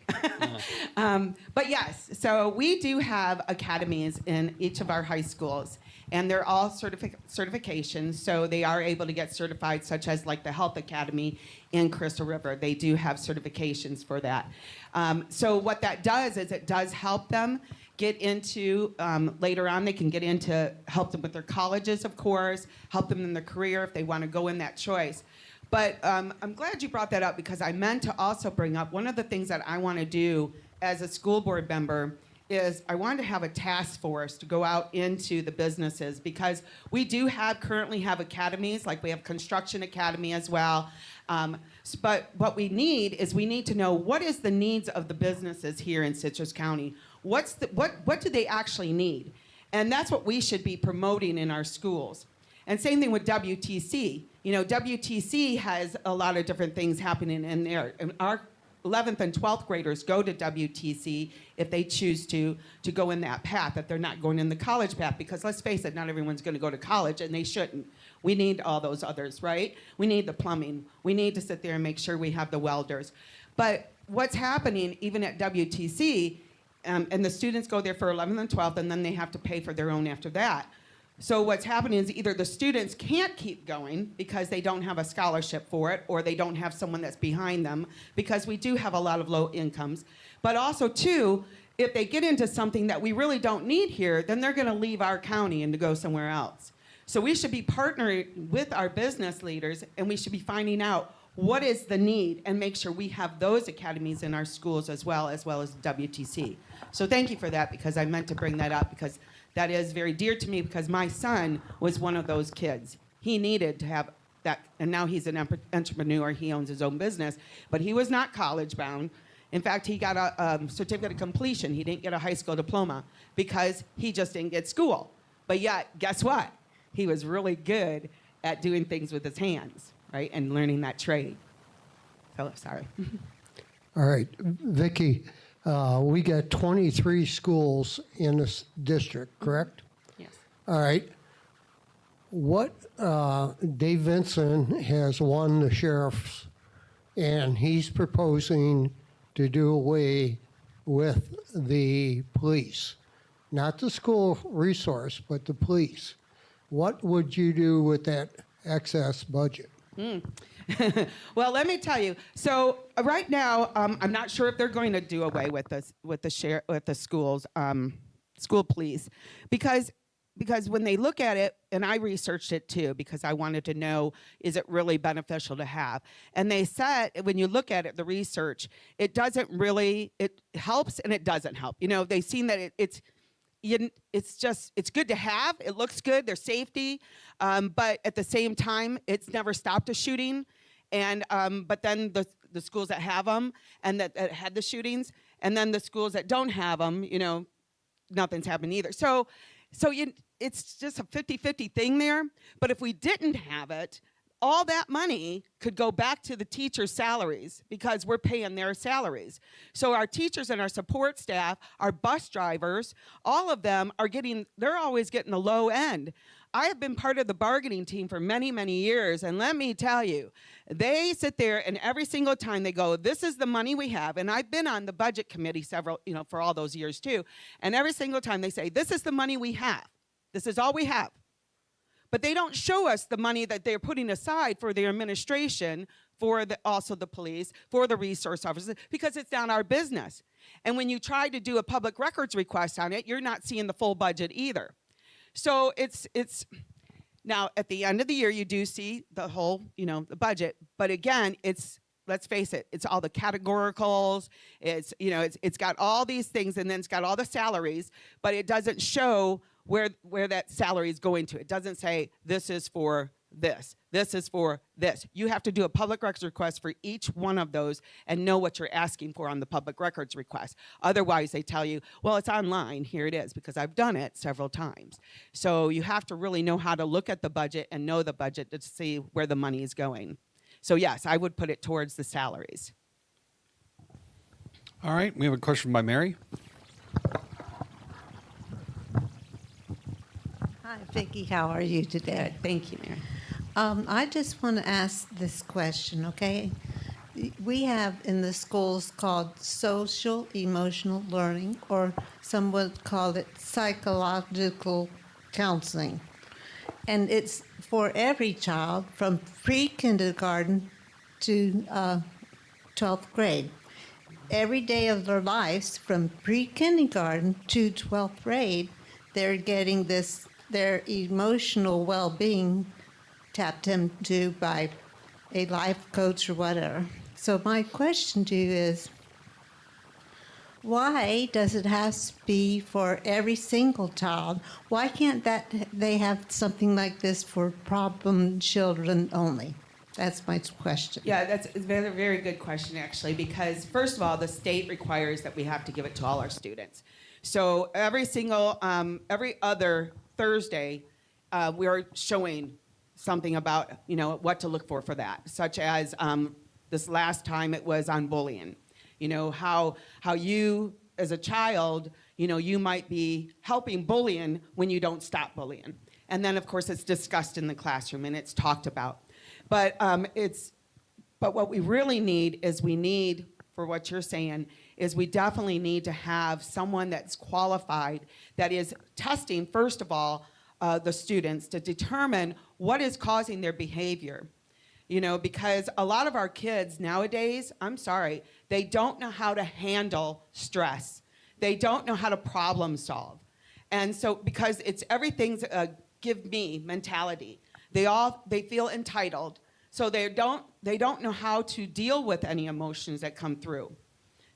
But yes, so we do have academies in each of our high schools, and they're all certifications, so they are able to get certified, such as like the Health Academy in Crystal River. They do have certifications for that. So what that does is it does help them get into, later on, they can get into, help them with their colleges, of course, help them in their career if they want to go in that choice. But I'm glad you brought that up because I meant to also bring up one of the things that I want to do as a school board member is I wanted to have a task force to go out into the businesses because we do currently have academies, like we have construction academy as well. But what we need to know what is the needs of the businesses here in Citrus County. What do they actually need? And that's what we should be promoting in our schools. And same thing with WTC. You know, WTC has a lot of different things happening in there. And our 11th and 12th graders go to WTC if they choose to go in that path, that they're not going in the college path, because let's face it, not everyone's going to go to college, and they shouldn't. We need all those others, right? We need the plumbing. We need to sit there and make sure we have the welders. But what's happening, even at WTC, and the students go there for 11th and 12th, and then they have to pay for their own after that. So what's happening is either the students can't keep going because they don't have a scholarship for it, or they don't have someone that's behind them, because we do have a lot of low incomes. But also, too, if they get into something that we really don't need here, then they're going to leave our county and to go somewhere else. So we should be partnering with our business leaders, and we should be finding out what is the need and make sure we have those academies in our schools as well as WTC. So thank you for that, because I meant to bring that up, because that is very dear to me, because my son was one of those kids. He needed to have that, and now he's an entrepreneur. He owns his own business, but he was not college bound. In fact, he got a certificate of completion. He didn't get a high school diploma because he just didn't get school. But yet, guess what? He was really good at doing things with his hands, right, and learning that trade. So, sorry. All right, Vicki, we got 23 schools in this district, correct? Yes. All right. What, Dave Vinson has won the sheriff's, and he's proposing to do away with the police. Not the school resource, but the police. What would you do with that excess budget? Well, let me tell you. So right now, I'm not sure if they're going to do away with the schools, school police, because when they look at it, and I researched it too, because I wanted to know, is it really beneficial to have? And they said, when you look at it, the research, it doesn't really, it helps and it doesn't help. You know, they've seen that it's good to have. It looks good. There's safety, but at the same time, it's never stopped a shooting. And but then the schools that have them and that had the shootings, and then the schools that don't have them, you know, nothing's happened either. So it's just a 50-50 thing there. But if we didn't have it, all that money could go back to the teachers' salaries, because we're paying their salaries. So our teachers and our support staff, our bus drivers, all of them they're always getting the low end. I have been part of the bargaining team for many, many years, and let me tell you, they sit there and every single time they go, this is the money we have, and I've been on the budget committee for all those years too, and every single time they say, this is the money we have. This is all we have. But they don't show us the money that they're putting aside for their administration, for also the police, for the resource officers, because it's not our business. And when you try to do a public records request on it, you're not seeing the full budget either. So it's now at the end of the year, you do see the whole, the budget. But again, let's face it, it's all the categoricals. It's got all these things, and then it's got all the salaries, but it doesn't show where that salary is going to. It doesn't say this is for this is for this. You have to do a public records request for each one of those and know what you're asking for on the public records request. Otherwise, they tell you, well, it's online, here it is, because I've done it several times. So you have to really know how to look at the budget and know the budget to see where the money is going. So yes, I would put it towards the salaries. All right, we have a question by Mary. Hi, Vicki. How are you today? Thank you, Mary. I just want to ask this question, okay? We have in the schools called social emotional learning, or some would call it psychological counseling. And it's for every child from pre-kindergarten to 12th grade. Every day of their lives, from pre-kindergarten to 12th grade, they're getting their emotional well-being tapped into by a life coach or whatever. So my question to you is, why does it have to be for every single child? Why can't they have something like this for problem children only? That's my question. Yeah, that's a very, very good question, actually, because first of all, the state requires that we have to give it to all our students. So every other Thursday, we are showing something about, what to look for that, such as this last time it was on bullying. How you, as a child, you might be helping bullying when you don't stop bullying. And then, of course, it's discussed in the classroom and it's talked about. But what we really need is for what you're saying, is we definitely need to have someone that's qualified, that is testing, first of all, the students to determine what is causing their behavior. Because a lot of our kids nowadays, I'm sorry, they don't know how to handle stress. They don't know how to problem solve. And so, because it's everything's a give me mentality. They feel entitled, so they don't know how to deal with any emotions that come through.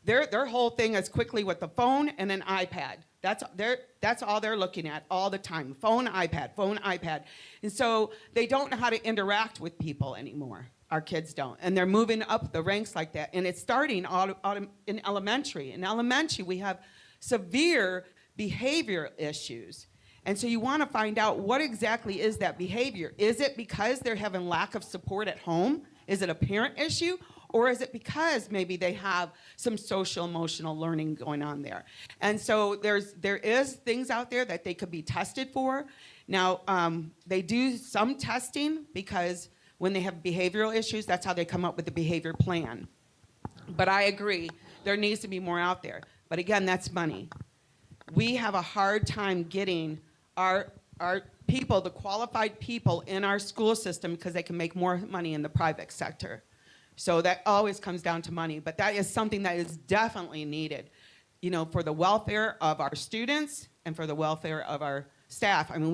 Their whole thing is quickly with the phone and an iPad. That's all they're looking at all the time. Phone, iPad. And so they don't know how to interact with people anymore. Our kids don't. And they're moving up the ranks like that. And it's starting in elementary. In elementary, we have severe behavior issues. And so you want to find out what exactly is that behavior. Is it because they're having lack of support at home? Is it a parent issue? Or is it because maybe they have some social emotional learning going on there? And so there is things out there that they could be tested for. Now, they do some testing because when they have behavioral issues, that's how they come up with the behavior plan. But I agree, there needs to be more out there. But again, that's money. We have a hard time getting our people, the qualified people in our school system, because they can make more money in the private sector. So that always comes down to money, but that is something that is definitely needed, for the welfare of our students and for the welfare of our staff. I mean,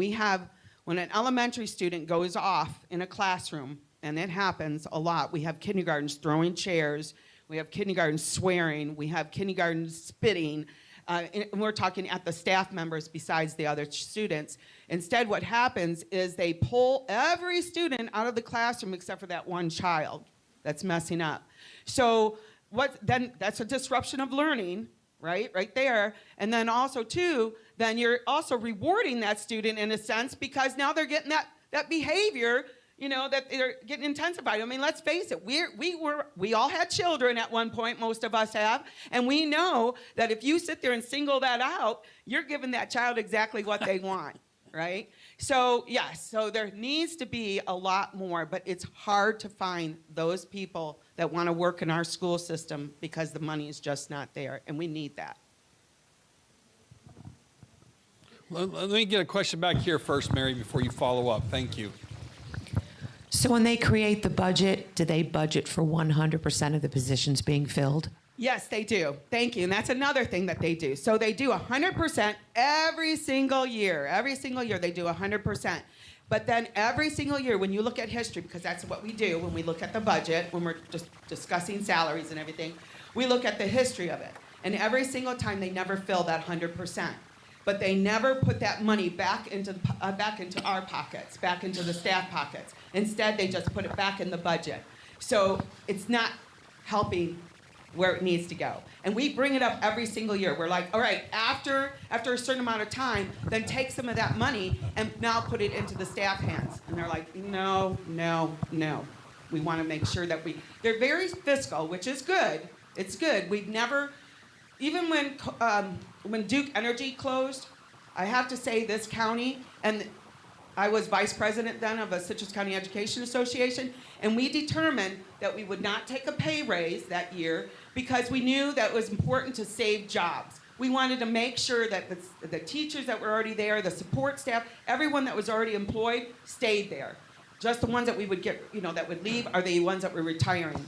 when an elementary student goes off in a classroom, and it happens a lot, we have kindergartens throwing chairs, we have kindergartens swearing, we have kindergartens spitting, and we're talking at the staff members besides the other students. Instead, what happens is they pull every student out of the classroom except for that one child that's messing up. So then that's a disruption of learning, right there. And then also too, then you're also rewarding that student in a sense, because now they're getting that behavior, that they're getting intensified. I mean, let's face it, we all had children at one point, most of us have, and we know that if you sit there and single that out, you're giving that child exactly what they want. Right? So yes, so there needs to be a lot more, but it's hard to find those people that want to work in our school system because the money is just not there, and we need that. Let me get a question back here first, Mary, before you follow up. Thank you. So when they create the budget, do they budget for 100% of the positions being filled? Yes, they do. Thank you. And that's another thing that they do. So they do 100% every single year. Every single year they do 100%. But then every single year, when you look at history, because that's what we do when we look at the budget, when we're just discussing salaries and everything, we look at the history of it. And every single time they never fill that 100%. But they never put that money back into our pockets, back into the staff pockets. Instead, they just put it back in the budget. So it's not helping where it needs to go. And we bring it up every single year. We're like, all right, after a certain amount of time, then take some of that money and now put it into the staff hands. And they're like, no. We want to make sure that they're very fiscal, which is good. It's good. We've never, even when Duke Energy closed, I have to say this county, and I was vice president then of a Citrus County Education Association, and we determined that we would not take a pay raise that year because we knew that it was important to save jobs. We wanted to make sure that the teachers that were already there, the support staff, everyone that was already employed stayed there. Just the ones that we would get, that would leave are the ones that were retiring.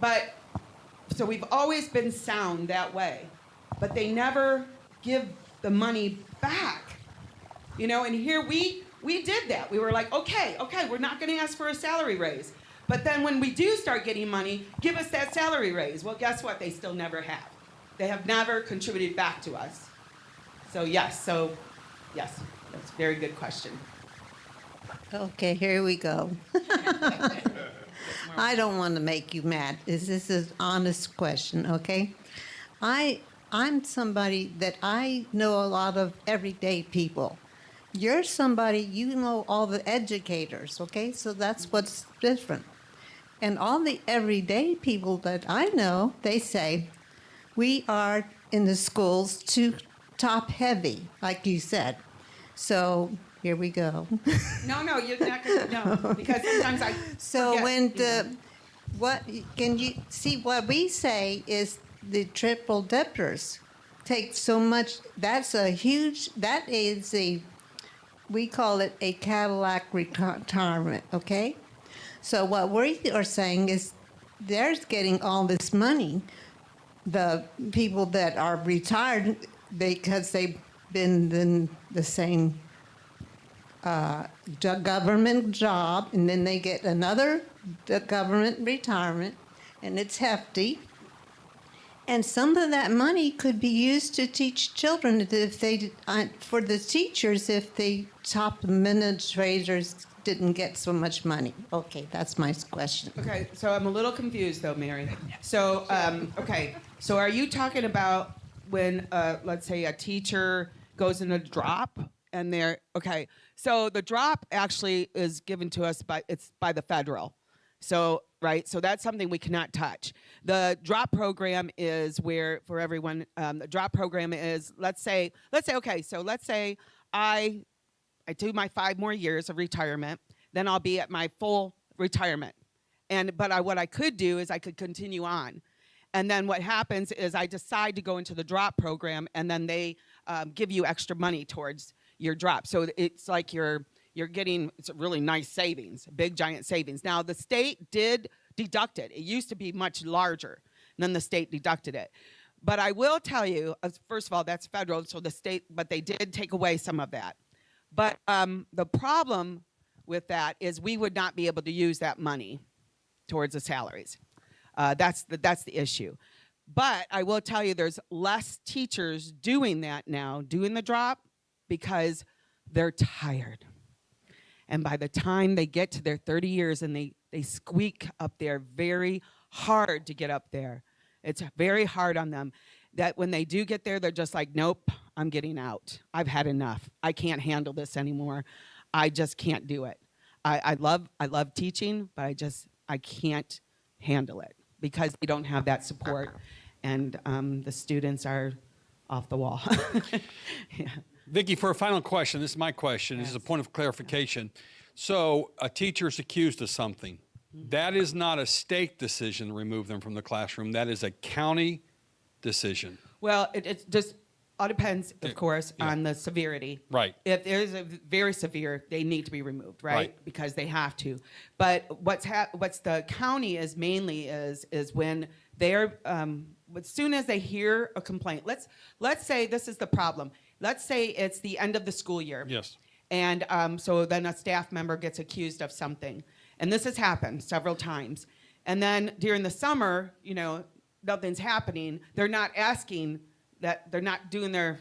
But, so we've always been sound that way, but they never give the money back. And here we did that. We were like, okay, we're not going to ask for a salary raise. But then when we do start getting money, give us that salary raise. Well, guess what? They still never have. They have never contributed back to us. So yes, that's a very good question. Okay, here we go. I don't want to make you mad. This is an honest question, okay? I'm somebody that I know a lot of everyday people. You're somebody, you know all the educators, okay? So that's what's different. And all the everyday people that I know, they say, we are in the schools too top heavy, like you said. So here we go. No, you're not going to know because sometimes I. So forget, when you know. what can you see? What we say is the triple dippers take so much. That's a huge. That is a. We call it a Cadillac retirement. Okay. So what we are saying is, they're getting all this money. The people that are retired because they've been in the same government job, and then they get another government retirement, and it's hefty. And some of that money could be used to teach children if they, for the teachers, if the top administrators didn't get so much money. Okay, that's my question. Okay, so I'm a little confused though, Mary. So, okay, so are you talking about when, let's say, a teacher goes in a drop and they're, okay, so the drop actually is given to us by the federal. So, right, so that's something we cannot touch. The drop program is where, for everyone, the drop program is, let's say, okay, so let's say I do my 5 more years of retirement, then I'll be at my full retirement. But what I could do is I could continue on. And then what happens is I decide to go into the drop program, and then they give you extra money towards your drop. So it's like you're getting, it's a really nice savings, big giant savings. Now the state did deduct it. It used to be much larger, and then the state deducted it. But I will tell you, first of all, that's federal, so the state, but they did take away some of that. But the problem with that is we would not be able to use that money towards the salaries. That's the issue. But I will tell you, there's less teachers doing that now, doing the drop, because they're tired. And by the time they get to their 30 years and they squeak up there very hard to get up there, it's very hard on them, that when they do get there, they're just like, nope, I'm getting out. I've had enough. I can't handle this anymore. I just can't do it. I love teaching, but I can't handle it because they don't have that support, and the students are off the wall. Yeah. Vicki, for a final question, this is my question. Yes. This is a point of clarification. So a teacher is accused of something. That is not a state decision to remove them from the classroom. That is a county decision. Well, it just all depends, of course, on the severity. Right. If there's a very severe, they need to be removed, right? Because they have to. But what's the county is mainly is when they're as soon as they hear a complaint. Let's say this is the problem. Let's say it's the end of the school year. Yes. And so then a staff member gets accused of something. And this has happened several times. And then during the summer, nothing's happening. They're not asking that, they're not doing their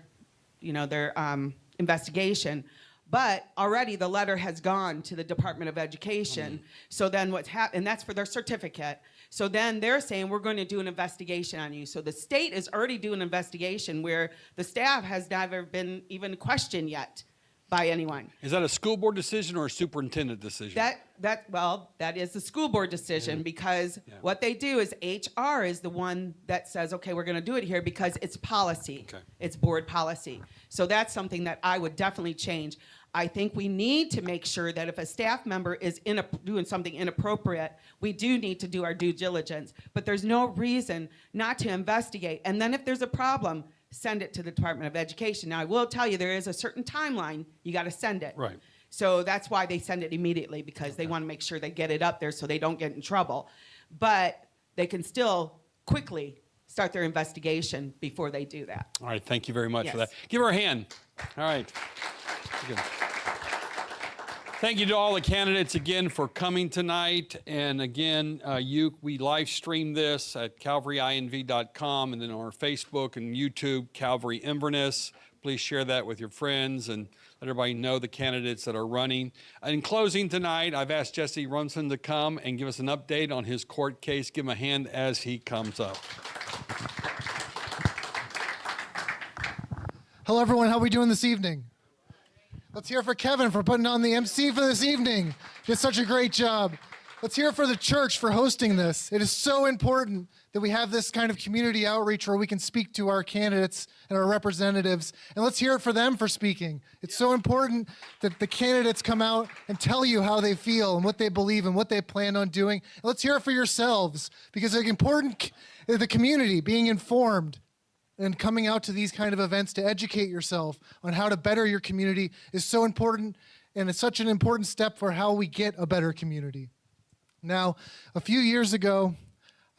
investigation. But already the letter has gone to the Department of Education. So then what's happened, and that's for their certificate. So then they're saying, we're going to do an investigation on you. So the state is already doing an investigation where the staff has never been even questioned yet by anyone. Is that a school board decision or a superintendent decision? That is the school board decision, because what they do is HR is the one that says, okay, we're going to do it here because it's policy. Okay. It's board policy. So that's something that I would definitely change. I think we need to make sure that if a staff member is doing something inappropriate, we do need to do our due diligence. But there's no reason not to investigate. And then if there's a problem, send it to the Department of Education. Now, I will tell you, there is a certain timeline you got to send it. Right. So that's why they send it immediately, because they want to make sure they get it up there so they don't get in trouble. But they can still quickly start their investigation before they do that. All right, thank you very much for that. Give her a hand. All right. Good. Thank you to all the candidates again for coming tonight. And again, we live stream this at calvaryinv.com and then on our Facebook and YouTube, Calvary Inverness. Please share that with your friends and let everybody know the candidates that are running. In closing tonight, I've asked Jesse Runson to come and give us an update on his court case. Give him a hand as he comes up. Hello, everyone. How are we doing this evening? Let's hear for Kevin for putting on the MC for this evening. Did such a great job. Let's hear for the church for hosting this. It is so important that we have this kind of community outreach where we can speak to our candidates and our representatives. And let's hear it for them for speaking. It's so important that the candidates come out and tell you how they feel and what they believe and what they plan on doing. And let's hear it for yourselves, because it's important, the community being informed and coming out to these kind of events to educate yourself on how to better your community is so important, and it's such an important step for how we get a better community. Now, a few years ago,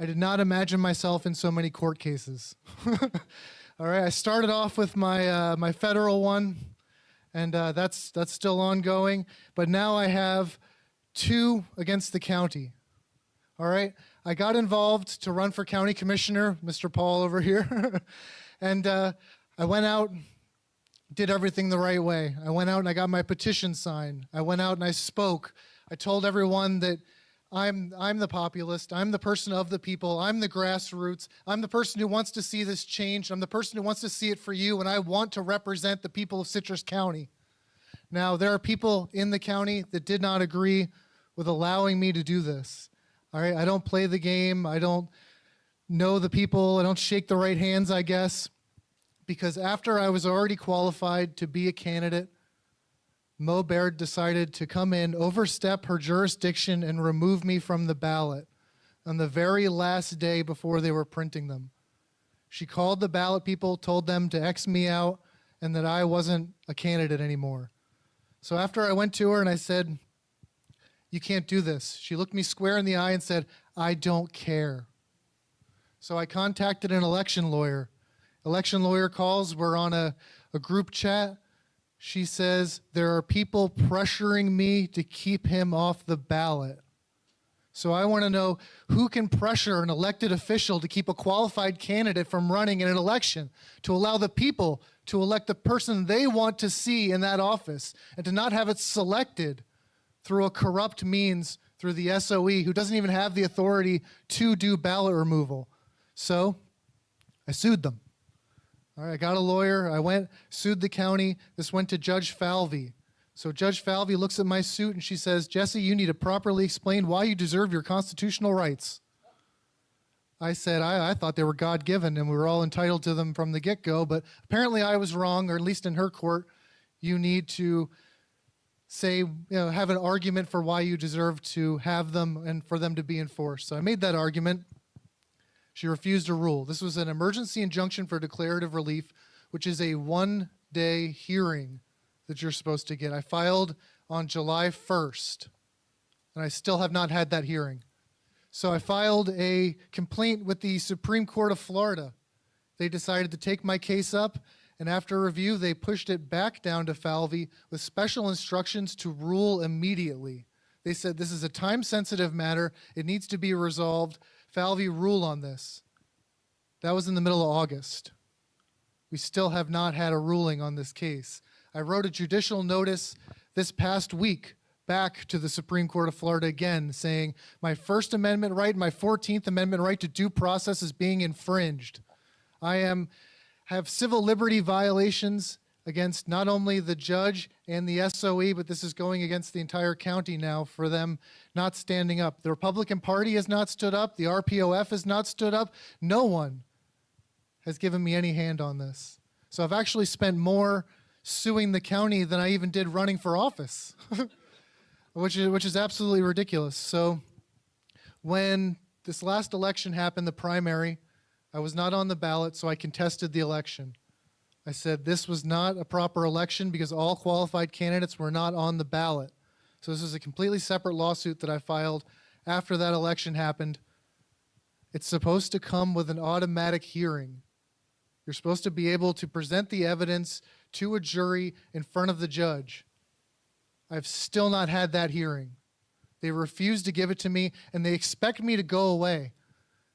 I did not imagine myself in so many court cases. All right, I started off with my federal one, and that's still ongoing, but now I have 2 against the county. All right, I got involved to run for county commissioner, Mr. Paul over here, and I went out, did everything the right way. I went out and I got my petition signed. I went out and I spoke. I told everyone that I'm the populist. I'm the person of the people. I'm the grassroots. I'm the person who wants to see this change. I'm the person who wants to see it for you, and I want to represent the people of Citrus County. Now, there are people in the county that did not agree with allowing me to do this. All right, I don't play the game. I don't know the people. I don't shake the right hands, I guess, because after I was already qualified to be a candidate, Mo Baird decided to come in, overstep her jurisdiction, and remove me from the ballot on the very last day before they were printing them. She called the ballot people, told them to X me out, and that I wasn't a candidate anymore. So after I went to her and I said, "You can't do this," she looked me square in the eye and said, "I don't care." So I contacted an election lawyer. Election lawyer calls, we're on a group chat. She says, "There are people pressuring me to keep him off the ballot." So I want to know who can pressure an elected official to keep a qualified candidate from running in an election, to allow the people to elect the person they want to see in that office, and to not have it selected through a corrupt means, through the SOE, who doesn't even have the authority to do ballot removal. So I sued them. All right, I got a lawyer. I went, sued the county. This went to Judge Falvey. So Judge Falvey looks at my suit and she says, "Jesse, you need to properly explain why you deserve your constitutional rights." I said, I thought they were God-given and we were all entitled to them from the get-go, but apparently I was wrong, or at least in her court, you need to say, have an argument for why you deserve to have them and for them to be enforced. So I made that argument. She refused to rule. This was an emergency injunction for declarative relief, which is a one-day hearing that you're supposed to get. I filed on July 1st, and I still have not had that hearing. So I filed a complaint with the Supreme Court of Florida. They decided to take my case up, and after review, they pushed it back down to Falvey with special instructions to rule immediately. They said, "This is a time-sensitive matter. It needs to be resolved. Falvey, rule on this." That was in the middle of August. We still have not had a ruling on this case. I wrote a judicial notice this past week back to the Supreme Court of Florida again, saying my First Amendment right, my 14th Amendment right to due process is being infringed. I have civil liberty violations against not only the judge and the SOE, but this is going against the entire county now for them not standing up. The Republican Party has not stood up. The RPOF has not stood up. No one has given me any hand on this. So I've actually spent more suing the county than I even did running for office, which is absolutely ridiculous. So when this last election happened, the primary, I was not on the ballot, so I contested the election. I said this was not a proper election because all qualified candidates were not on the ballot. So this is a completely separate lawsuit that I filed after that election happened. It's supposed to come with an automatic hearing. You're supposed to be able to present the evidence to a jury in front of the judge. I've still not had that hearing. They refuse to give it to me, and they expect me to go away.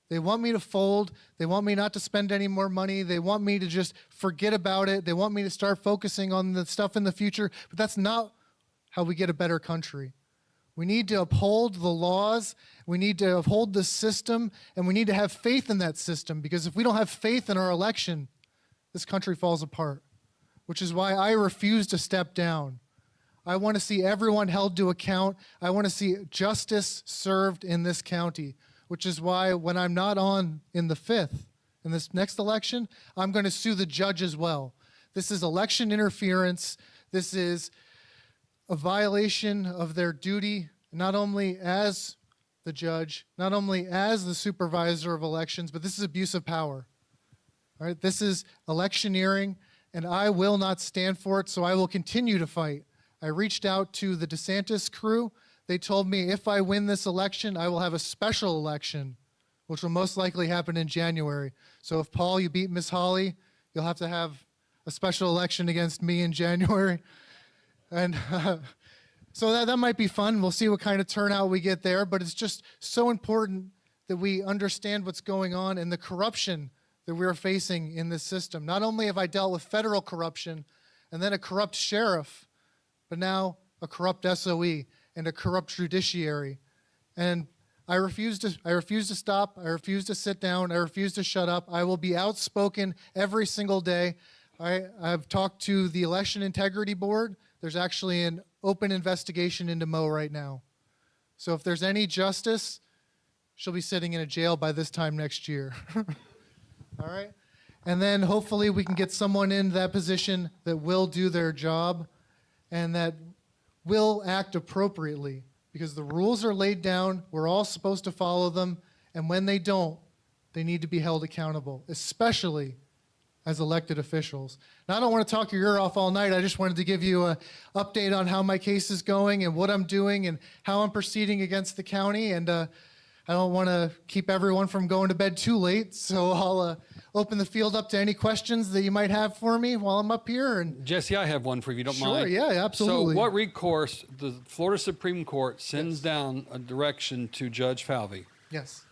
They want me to fold. They want me not to spend any more money. They want me to just forget about it. They want me to start focusing on the stuff in the future. But that's not how we get a better country. We need to uphold the laws. We need to uphold the system, and we need to have faith in that system, because if we don't have faith in our election, this country falls apart, which is why I refuse to step down. I want to see everyone held to account. I want to see justice served in this county, which is why when I'm not on in the 5th, in this next election, I'm going to sue the judge as well. This is election interference. This is a violation of their duty, not only as the judge, not only as the supervisor of elections, but this is abuse of power. All right, this is electioneering, and I will not stand for it, so I will continue to fight. I reached out to the DeSantis crew. They told me if I win this election, I will have a special election, which will most likely happen in January. So if, Paul, you beat Miss Holly, you'll have to have a special election against me in January. And so that might be fun. We'll see what kind of turnout we get there, but it's just so important that we understand what's going on and the corruption that we're facing in this system. Not only have I dealt with federal corruption and then a corrupt sheriff, but now a corrupt SOE and a corrupt judiciary. And I refuse to stop. I refuse to sit down. I refuse to shut up. I will be outspoken every single day. I've talked to the Election Integrity Board. There's actually an open investigation into Mo right now. So if there's any justice, she'll be sitting in a jail by this time next year. All right? And then hopefully we can get someone in that position that will do their job and that will act appropriately, because the rules are laid down. We're all supposed to follow them. And when they don't, they need to be held accountable, especially as elected officials. Now, I don't want to talk your ear off all night. I just wanted to give you an update on how my case is going and what I'm doing and how I'm proceeding against the county. And I don't want to keep everyone from going to bed too late, so I'll open the field up to any questions that you might have for me while I'm up here. And Jesse, I have one for you, if you don't mind. Sure, yeah, absolutely. So what recourse, the Florida Supreme Court sends down a direction to Judge Falvey. Yes.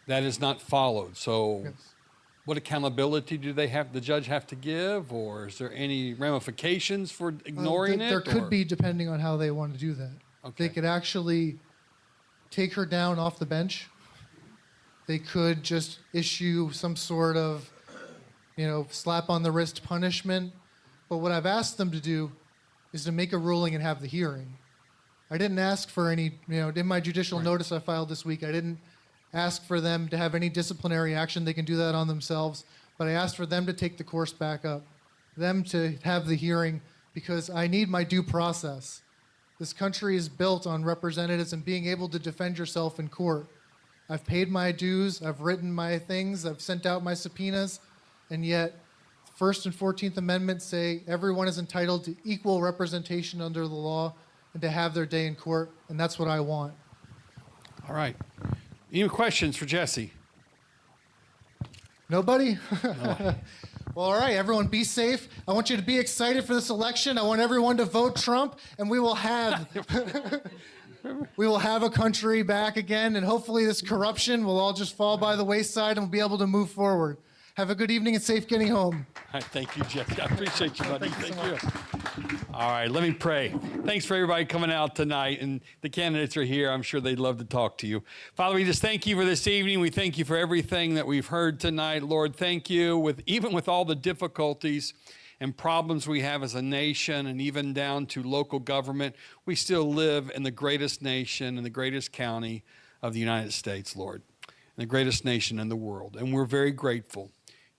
That is not followed. So Yes. what accountability do the judge have to give, or is there any ramifications for ignoring There it? could be, depending on how they want to do that. Okay. They could actually take her down off the bench. They could just issue some sort of, slap on the wrist punishment. But what I've asked them to do is to make a ruling and have the hearing. I didn't ask for any, in my judicial notice I filed this week, I didn't ask for them to have any disciplinary action. They can do that on themselves. But I asked for them to take the course back up, them to have the hearing, because I need my due process. This country is built on representatives and being able to defend yourself in court. I've paid my dues, I've written my things, I've sent out my subpoenas, and yet First and 14th Amendments say everyone is entitled to equal representation under the law and to have their day in court, and that's what I want. All right. Any questions for Jesse? Nobody? Well, all right, everyone be safe. I want you to be excited for this election. I want everyone to vote Trump, and we will have a country back again, and hopefully this corruption will all just fall by the wayside and we'll be able to move forward. Have a good evening and safe getting home. All right, thank you, Jesse. I appreciate you, buddy. Thank you so you. All right, let me pray. Thanks for everybody coming out tonight, and the candidates are here. I'm sure they'd love to talk to you. Father, we just thank you for this evening. We thank you for everything that we've heard tonight. Lord, thank you, even with all the difficulties and problems we have as a nation, and even down to local government, we still live in the greatest nation in the greatest county of the United States, Lord, and the greatest nation in the world, and we're very grateful.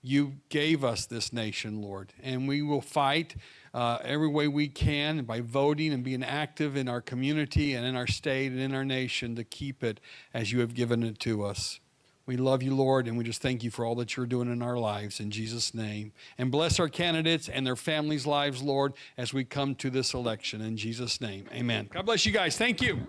You gave us this nation, Lord, and we will fight every way we can by voting and being active in our community and in our state and in our nation to keep it as you have given it to us. We love you, Lord, and we just thank you for all that you're doing in our lives in Jesus' name. And bless our candidates and their families' lives, Lord, as we come to this election in Jesus' name. Amen. God bless you guys. Thank you.